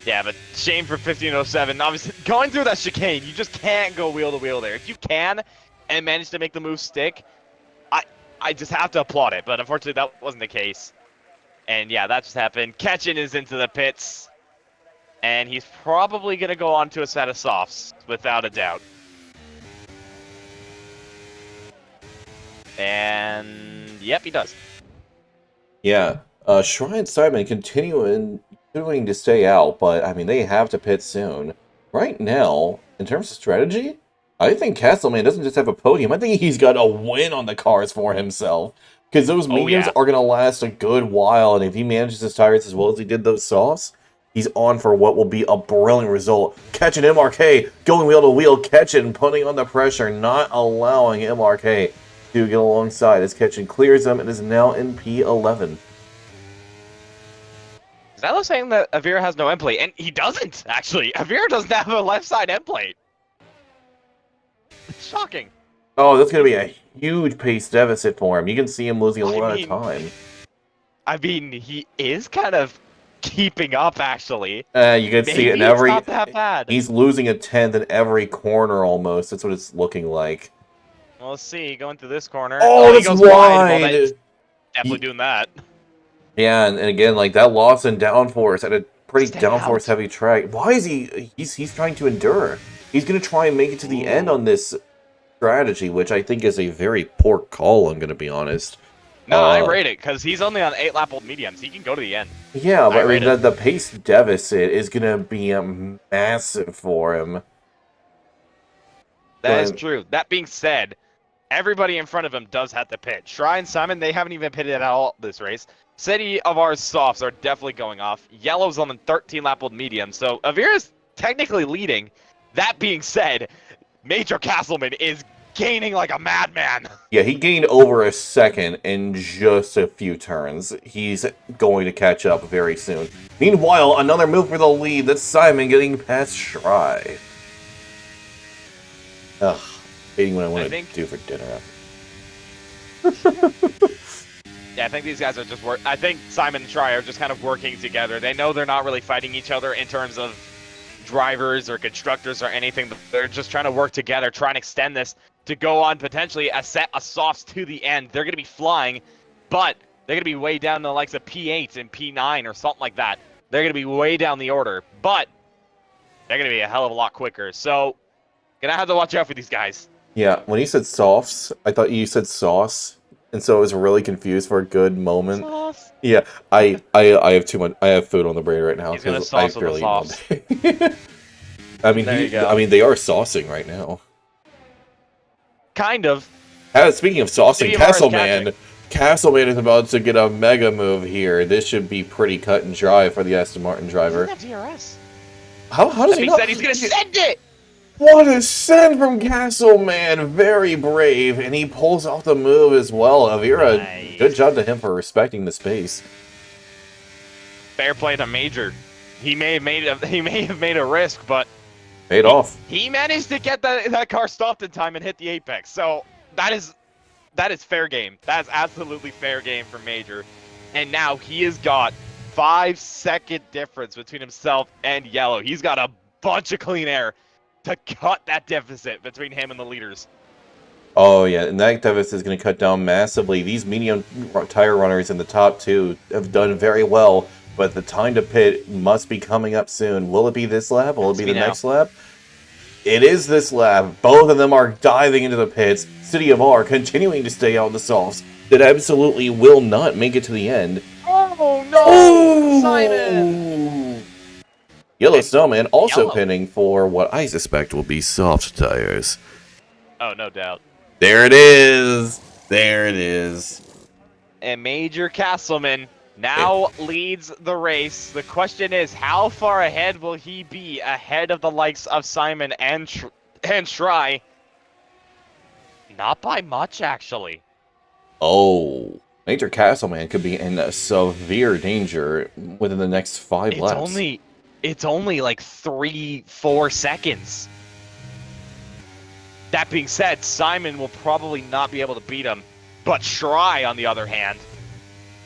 Yeah, but shame for 1507. Obviously, going through that chicane, you just can't go wheel to wheel there. If you can and manage to make the move stick, I just have to applaud it. But unfortunately, that wasn't the case. And yeah, that just happened. Ketchin is into the pits. And he's probably going to go on to a set of softs, without a doubt. And yep, he does. Yeah. Shry and Simon continuing to stay out, but I mean, they have to pit soon. Right now, in terms of strategy, I think Castleman doesn't just have a podium. I think he's got a win on the cars for himself. Because those mediums are going to last a good while, and if he manages his tires as well as he did those softs, he's on for what will be a brilliant result. Ketchin MRK going wheel to wheel. Ketchin putting on the pressure, not allowing MRK to get alongside as Ketchin clears them and is now in P11. Is that saying that Avira has no end plate? And he doesn't, actually. Avira doesn't have a left side end plate. Shocking. Oh, that's going to be a huge pace deficit for him. You can see him losing a lot of time. I mean, he is kind of keeping up, actually. You can see it in every... Not that bad. He's losing a tenth in every corner almost. That's what it's looking like. Well, let's see. Going through this corner. Oh, that's wide! Definitely doing that. Yeah, and again, like that loss in downforce at a pretty Stay downforce out. heavy track. Why is he's trying to endure? He's gonna try and make it to the end Ooh. on this strategy, which I think is a very poor call, I'm gonna be honest. No, I rate it because he's only on 8-lap old mediums. He can go to the end. Yeah, but I I mean rate it. the pace deficit is gonna be massive for him. That is But true. That being said, everybody in front of him does have to pit. Shry and Simon, they haven't even pitted at all this race. City of our softs are definitely going off. Yellow's on the 13-lap old medium, so Avira's technically leading. That being said, Major Castleman is gaining like a madman. yeah, he gained over a second in just a few turns. He's going to catch up very soon. Meanwhile, another move for the lead. That's Simon getting past Shry. Ugh, hating what I want to do for dinner. Yeah, I think these guys are just I think Simon and Shry are just kind of working together. They know they're not really fighting each other in terms of drivers or constructors or anything. They're just trying to work together, trying to extend this to go on potentially a set of softs to the end. They're going to be flying, but they're going to be way down the likes of P8 and P9 or something like that. They're going to be way down the order, but they're going to be a hell of a lot quicker. So, gonna have to watch out for these guys. Yeah, when he said softs, I thought you said sauce, and so I was really confused for a good moment. Sauce. Yeah, I have too much. I have food on the brain right now He's gonna because sauce I with the barely eat all sauce. day. I mean, There you go. I mean, they are saucing right now. Kind of. Speaking of saucing, Castleman is about to get a mega move here. This should be pretty cut and dry for the Aston Martin driver. Doesn't have DRS. How does he not? Said he's gonna send it. What a send from Castleman! Very brave, and he pulls off the move as well. Avira, Nice. good job to him for respecting the space. Fair play to Major. He may have made a risk, but Paid off. he managed to get that car stopped in time and hit the apex. So that is fair game. That is absolutely fair game for Major. And now he has got 5-second difference between himself and Yellow. He's got a bunch of clean air to cut that deficit between him and the leaders. Oh yeah, and that deficit is going to cut down massively. These medium tire runners in the top two have done very well, but the time to pit must be coming up soon. Will it be this lap? Will it be the next lap? It is this lap. Both of them are diving into the pits. City of R continuing to stay out in the softs that absolutely will not make it to the end. Oh no, Oh! Simon! Yellow Snowman also pinning for what I suspect will be soft tires. Oh, no doubt. There it is. There it is. And Major Castleman now leads the race. The question is, how far ahead will he be ahead of the likes of Simon and Shry? Not by much, actually. Oh, Major Castleman could be in severe danger within the next 5 laps. It's only like 3-4 seconds. That being said, Simon will probably not be able to beat him, but Shry, on the other hand,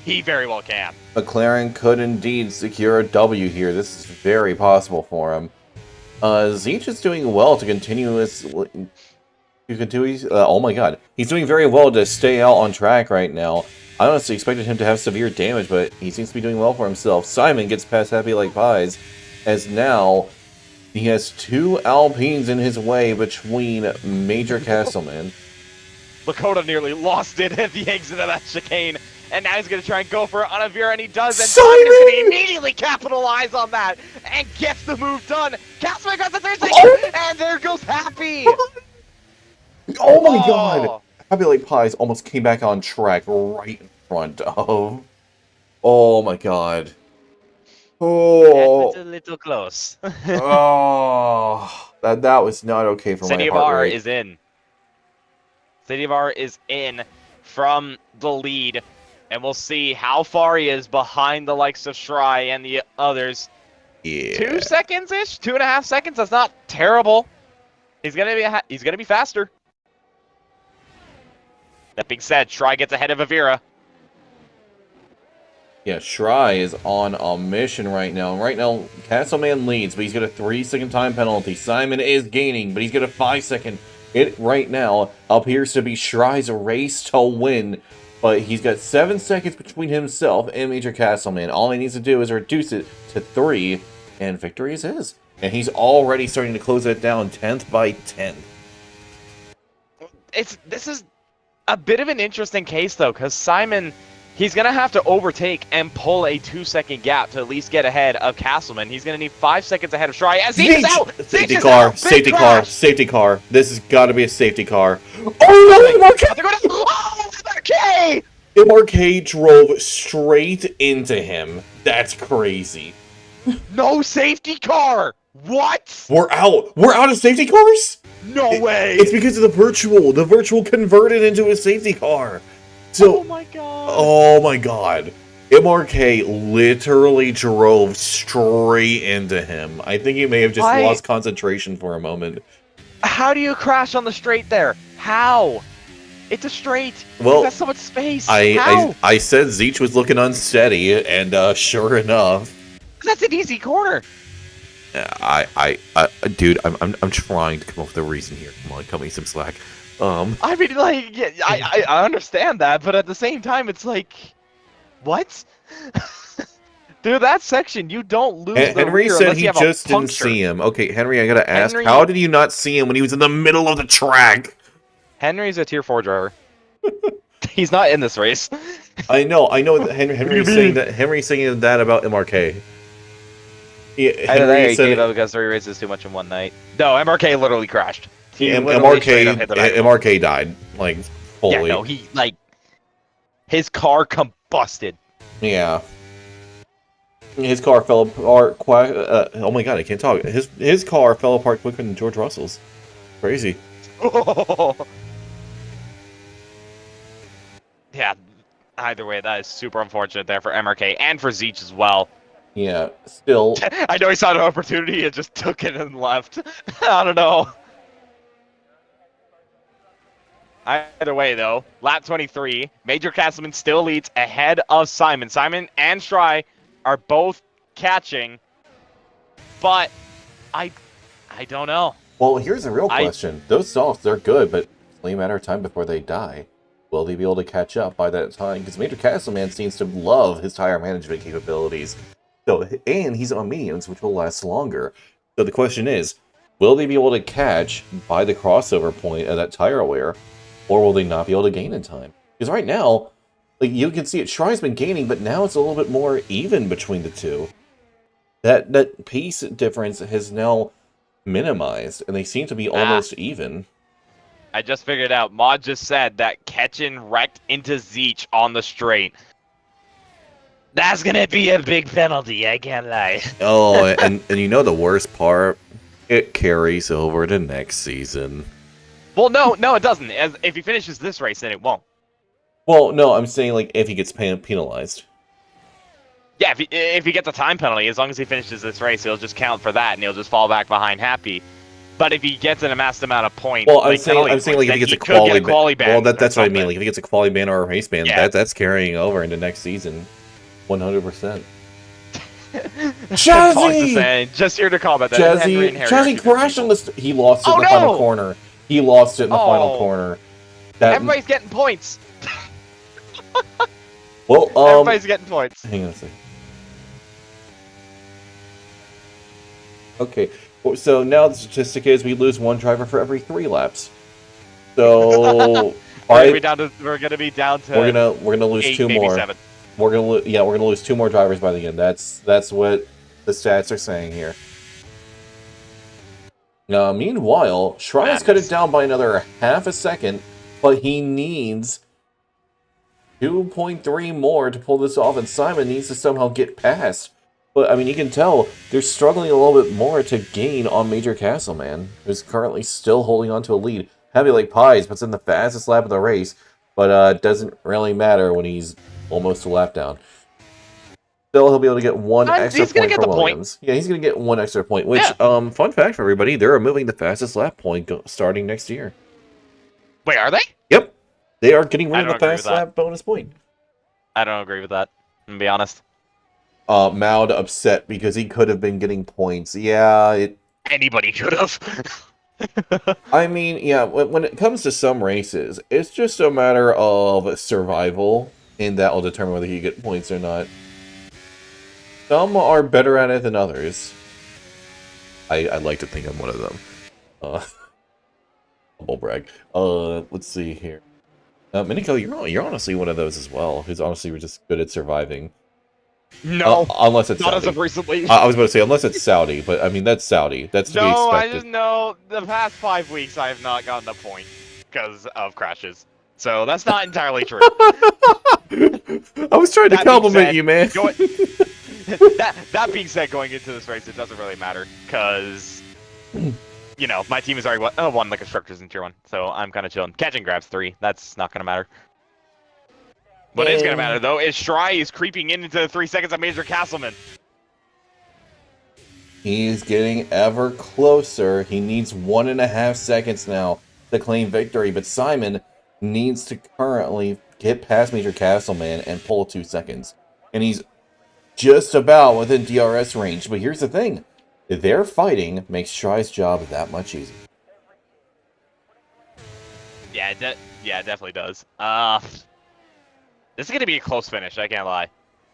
he very well can. McLaren could indeed secure a W here. This is very possible for him. Zeech is doing well to continue his... oh my god. He's doing very well to stay out on track right now. I honestly expected him to have severe damage, but he seems to be doing well for himself. Simon gets past Happy Like Pies, as now he has 2 Alpines in his way between Major Castleman. Lakota nearly lost it at the exit of that chicane, and now he's going to try and go for it on Avira, and he does, and Simon is going to immediately capitalize on that and gets the move done. Castleman got the 360, and there goes Happy! Oh my god! Happy Like Pies almost came back on track right in front of... Oh my god. Oh, That was a little close. oh, that was not okay for City my of heart R rate. is in. City of R is in from the lead, and we'll see how far he is behind the likes of Shry and the others. Yeah. 2 seconds-ish, 2.5 seconds. That's not terrible. He's gonna be faster. That being said, Shry gets ahead of Avira. Yeah, Shry is on a mission right now. Right now, Castleman leads, but he's got a 3-second time penalty. Simon is gaining, but he's got a 5-second. It right now appears to be Shry's race to win. But he's got 7 seconds between himself and Major Castleman. All he needs to do is reduce it to 3, and victory is his. And he's already starting to close it down 10th by 10th. This is a bit of an interesting case, though, because Simon, he's going to have to overtake and pull a 2-second gap to at least get ahead of Castleman. He's going to need 5 seconds ahead of Shry. As Zeech is out! Safety car, safety car, safety car. This has got to be a safety car. Oh no, MRK! MRK drove straight into him. That's crazy. No safety car! What? We're out. We're out of safety cars? No way! It's because of the virtual. The virtual converted into a safety car. So, oh my god. Oh my god. MRK literally drove straight into him. I think he may have just lost concentration for a moment. How do you crash on the straight there? How? It's a straight. Well, that's so much space. I said Zeech was looking unsteady, and sure enough, that's an easy corner. Dude, I'm trying to come up with a reason here. Come on, cut me some slack. I mean, like, yeah, I understand that, but at the same time, it's like, what? Dude, that section, you don't lose the Henry rear said he you have just didn't see him. Okay, Henry, I gotta ask, how did you not see him when he was in the middle of the track? Henry's a tier 4 driver. He's not in this race. I know that Henry's saying that about MRK. Henry gave up because 3 races too much in one night. No, MRK literally crashed. MRK died, like, fully. Yeah, no, he, like, his car combusted. Yeah. His car fell apart oh my god, I can't talk. His car fell apart quicker than George Russell's. Crazy. Yeah, either way, that is super unfortunate there for MRK and for Zeech as well. Yeah, still. I know he saw an opportunity and just took it and left. I don't know. Either way, though, lap 23, Major Castleman still leads ahead of Simon. Simon and Shry are both catching, but I don't know. Well, here's the real question. Those softs, they're good, but it's only a matter of time before they die. Will they be able to catch up by that time? Because Major Castleman seems to love his tire management capabilities. So, and he's on mediums, which will last longer. So the question is, will they be able to catch by the crossover point of that tire wear? Or will they not be able to gain in time? Because right now, like, you can see it, Shry's been gaining, but now it's a little bit more even between the two. That pace difference has now minimized, and they seem to be almost even. I just figured out. Maud just said that Ketchin wrecked into Zeech on the straight. That's gonna be a big penalty, I can't lie. Oh, and you know the worst part? It carries over to next season. Well, no, it doesn't. If he finishes this race, then it won't. Well, no, I'm saying, like, if he gets penalized. Yeah, if he gets a time penalty, as long as he finishes this race, he'll just count for that, and he'll just fall back behind happy. But if he gets an amassed amount of points, well, I'm saying like if he gets a quality ban. Well, that's what I mean. Like if he gets a quality ban or a race ban, that's carrying over into next season, 100%. Jazzy! Just here to comment that. Jazzy crashed on the. He lost it in the final corner. He lost it in the final corner. Everybody's getting points. Well, everybody's getting points. Hang on a second. Okay, so now the statistic is we lose 1 driver for every 3 laps. So we're gonna be down to. We're gonna lose 8, 2 more. 7. We're gonna lose 2 more drivers by the end. That's what the stats are saying here. Now, meanwhile, Shry's cut it down by another half a second, but he needs 2.3 more to pull this off, and Simon needs to somehow get past. But, I mean, you can tell they're struggling a little bit more to gain on Major Castleman, who's currently still holding on to a lead. Heavy like pies, puts in the fastest lap of the race, but it doesn't really matter when he's almost a lap down. Still, he'll be able to get 1 extra point for Williams. Yeah, he's going to get 1 extra point, which, fun fact for everybody, they're removing the fastest lap point starting next year. Wait, are they? Yep. They are getting rid of the fast lap bonus point. I don't agree with that, to be honest. Maud upset because he could have been getting points. Yeah, Anybody could have. I mean, yeah, when it comes to some races, it's just a matter of survival, and that will determine whether you get points or not. Some are better at it than others. I'd like to think I'm one of them. Humble brag. Let's see here. Miniko, you're honestly one of those as well, who's honestly just good at surviving. No, Unless it's not Saudi. as of recently. I was about to say, unless it's Saudi, but I mean, that's Saudi. That's to be No, I expected. just know the past 5 weeks I have not gotten a point because of crashes. So that's not entirely true. I was trying to That being compliment said, you, man. that being said, going into this race, it doesn't really matter because, you know, my team has already won the constructors in tier 1, so I'm kind of chilling. Catching grabs 3, that's not gonna matter. What is gonna matter though is Shry is creeping into the 3 seconds of Major Castleman. He's getting ever closer. He needs 1.5 seconds now to claim victory, but Simon needs to currently get past Major Castleman and pull 2 seconds. And he's just about within DRS range. But here's the thing. Their fighting makes Shry's job that much easier. Yeah, it definitely does. This is going to be a close finish, I can't lie.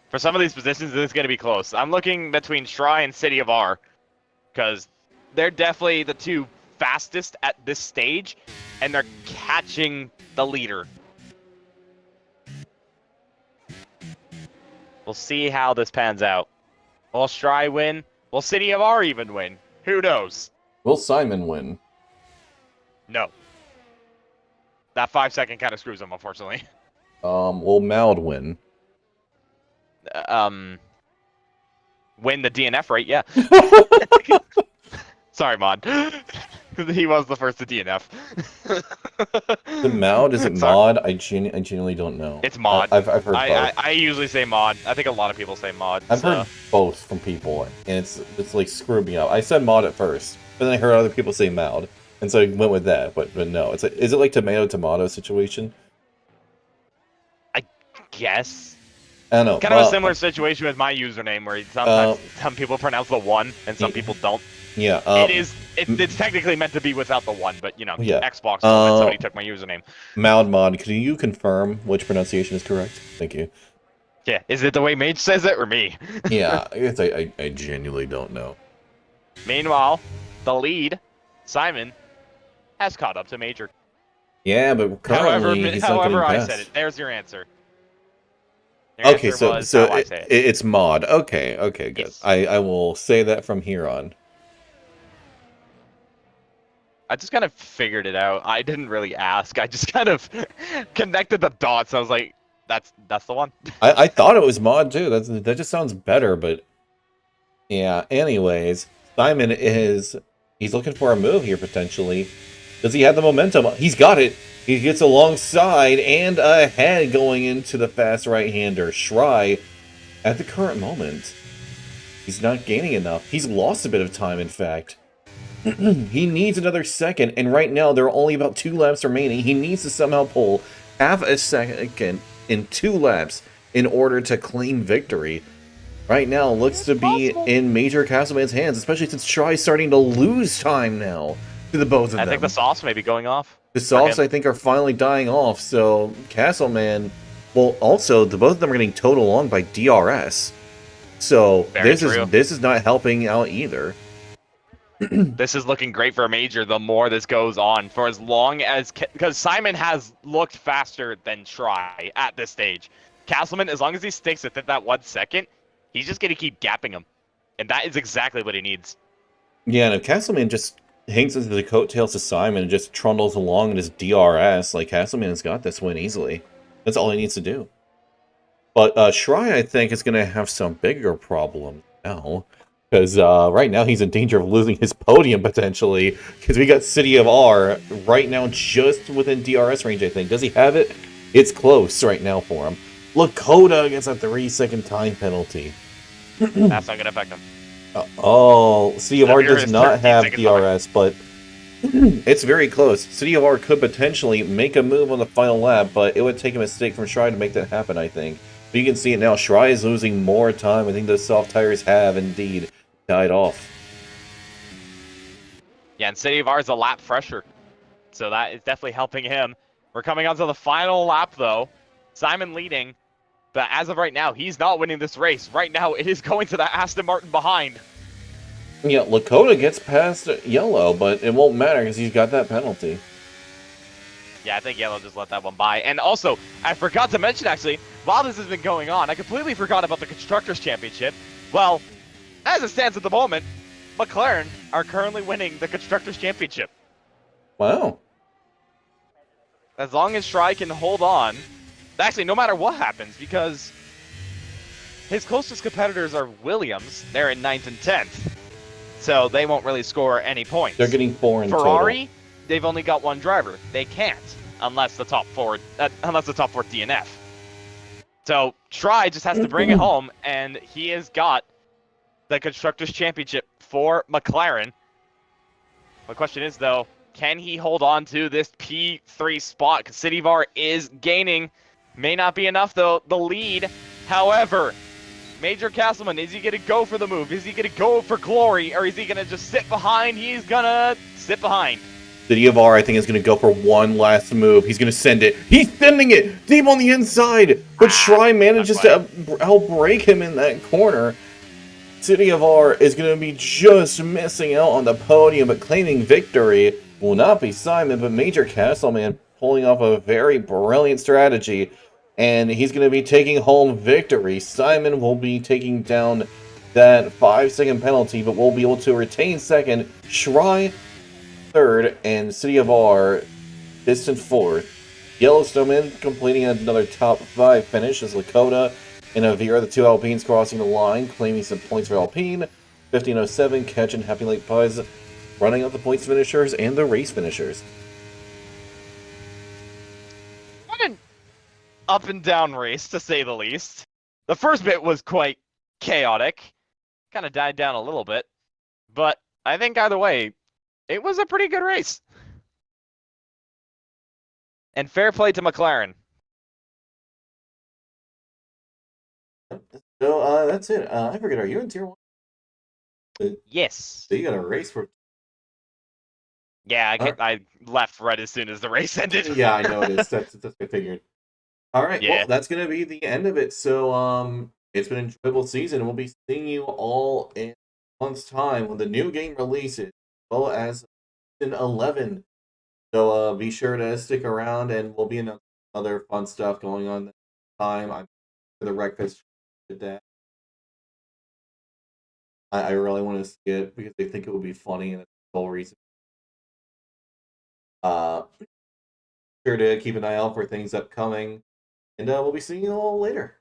For some of these positions, this is going to be close. I'm looking between Shry and City of R, because they're definitely the 2 fastest at this stage, and they're catching the leader. We'll see how this pans out. Will Shry win? Will City of R even win? Who knows? Will Simon win? No. That 5 second kind of screws him, unfortunately. Will Maud win? Win the DNF rate, yeah. Sorry, Mod. He was the first to DNF. The Maud? Is it Mod? I genuinely don't know. It's Mod. I've heard both. I usually say Mod. I think a lot of people say Mod. I've heard both from people, and it's like screwed me up. I said Mod at first, but then I heard other people say Maud, and so I went with that. But no, is it like tomato situation? I guess. I don't know. Kind of a similar situation with my username, where sometimes some people pronounce the 1 and some people don't. Yeah. It's technically meant to be without the 1, but you know, yeah. Xbox told me somebody took my username. Mod, can you confirm which pronunciation is correct? Thank you. Yeah, is it the way Mage says it or me? Yeah, I genuinely don't know. Meanwhile, the lead, Simon, has caught up to Major. Yeah, but currently he's not getting I past. said it. There's your answer. Okay, so it's Mod. Okay, good. Yes. I will say that from here on. I just kind of figured it out. I didn't really ask. I just kind of connected the dots. I was like, that's the one. I thought it was Mod too. That just sounds better, but yeah. Anyways, Simon he's looking for a move here potentially. Does he have the momentum? He's got it. He gets alongside and ahead going into the fast right-hander. Shry, at the current moment, he's not gaining enough. He's lost a bit of time, in fact. He needs another second, and right now there are only about 2 laps remaining. He needs to somehow pull half a second in 2 laps in order to claim victory. Right now looks to be in Major Castleman's hands, especially since Shry's starting to lose time now to the both of them. I think the softs may be going off. The softs, I think, are finally dying off, so Castleman... Well, also, both of them are getting towed along by DRS. So this is not helping out either. This is looking great for a Major the more this goes on. For as long as... Because Simon has looked faster than Shry at this stage. Castleman, as long as he sticks within that 1 second, he's just going to keep gapping him. And that is exactly what he needs. Yeah, and if Castleman just hangs into the coattails of Simon and just trundles along in his DRS, like, Castleman's got this win easily. That's all he needs to do. But Shry, I think, is going to have some bigger problems now. Because right now he's in danger of losing his podium, potentially. Because we got City of R right now just within DRS range, I think. Does he have it? It's close right now for him. Lakota gets a 3-second time penalty. That's not going to affect him. City of R does not have DRS, but it's very close. City of R could potentially make a move on the final lap, but it would take a mistake from Shry to make that happen, I think. But you can see it now. Shry is losing more time. I think those soft tires have indeed died off. Yeah, and City of R is a lap fresher, so that is definitely helping him. We're coming on to the final lap, though. Simon leading, but as of right now, he's not winning this race. Right now, it is going to the Aston Martin behind. Yeah, Lakota gets past Yellow, but it won't matter because he's got that penalty. Yeah, I think Yellow just let that one by. And also, I forgot to mention, actually, while this has been going on, I completely forgot about the Constructors' Championship. Well, as it stands at the moment, McLaren are currently winning the Constructors' Championship. Wow. As long as Shry can hold on, actually, no matter what happens, because his closest competitors are Williams. They're in 9th and 10th, so they won't really score any points. They're getting 4 in Ferrari, total. they've only got one driver. They can't unless the top four DNF. So Shry just has to bring it home, and he has got the Constructors' Championship for McLaren. My question is, though, can he hold on to this P3 spot? Because City of R is gaining. May not be enough, though, the lead. However, Major Castleman, is he going to go for the move? Is he going to go for glory, or is he going to just sit behind? He's going to sit behind. City of R, I think, is going to go for one last move. He's going to send it. He's sending it deep on the inside, but Shry manages to outbrake him in that corner. City of R is going to be just missing out on the podium, but claiming victory will not be Simon, but Major Castleman pulling off a very brilliant strategy, and he's going to be taking home victory. Simon will be taking down that 5-second penalty, but will be able to retain second. Shry third, and City of R distant fourth. Yellowstone completing another top 5 finish as Lakota and Avira, the 2 Alpines, crossing the line, claiming some points for Alpine. 1507, Catch and Happy Lake Pies running out the points finishers and the race finishers. What an up and down race, to say the least. The first bit was quite chaotic. Kind of died down a little bit. But I think either way, it was a pretty good race. And fair play to McLaren. So that's it. I forget, are you in tier 1? Yes. So you got a race for... Yeah, I left right as soon as the race ended. Yeah, I know it is. That's what I figured. All right, Yeah. well, that's going to be the end of it. So it's been an enjoyable season. We'll be seeing you all in a month's time when the new game releases, as well as season 11. So be sure to stick around, and we'll be in other fun stuff going on this time. I'm for the breakfast today. I really want to see it because they think it would be funny, and that's the whole reason. Sure to keep an eye out for things upcoming, and we'll be seeing you all later.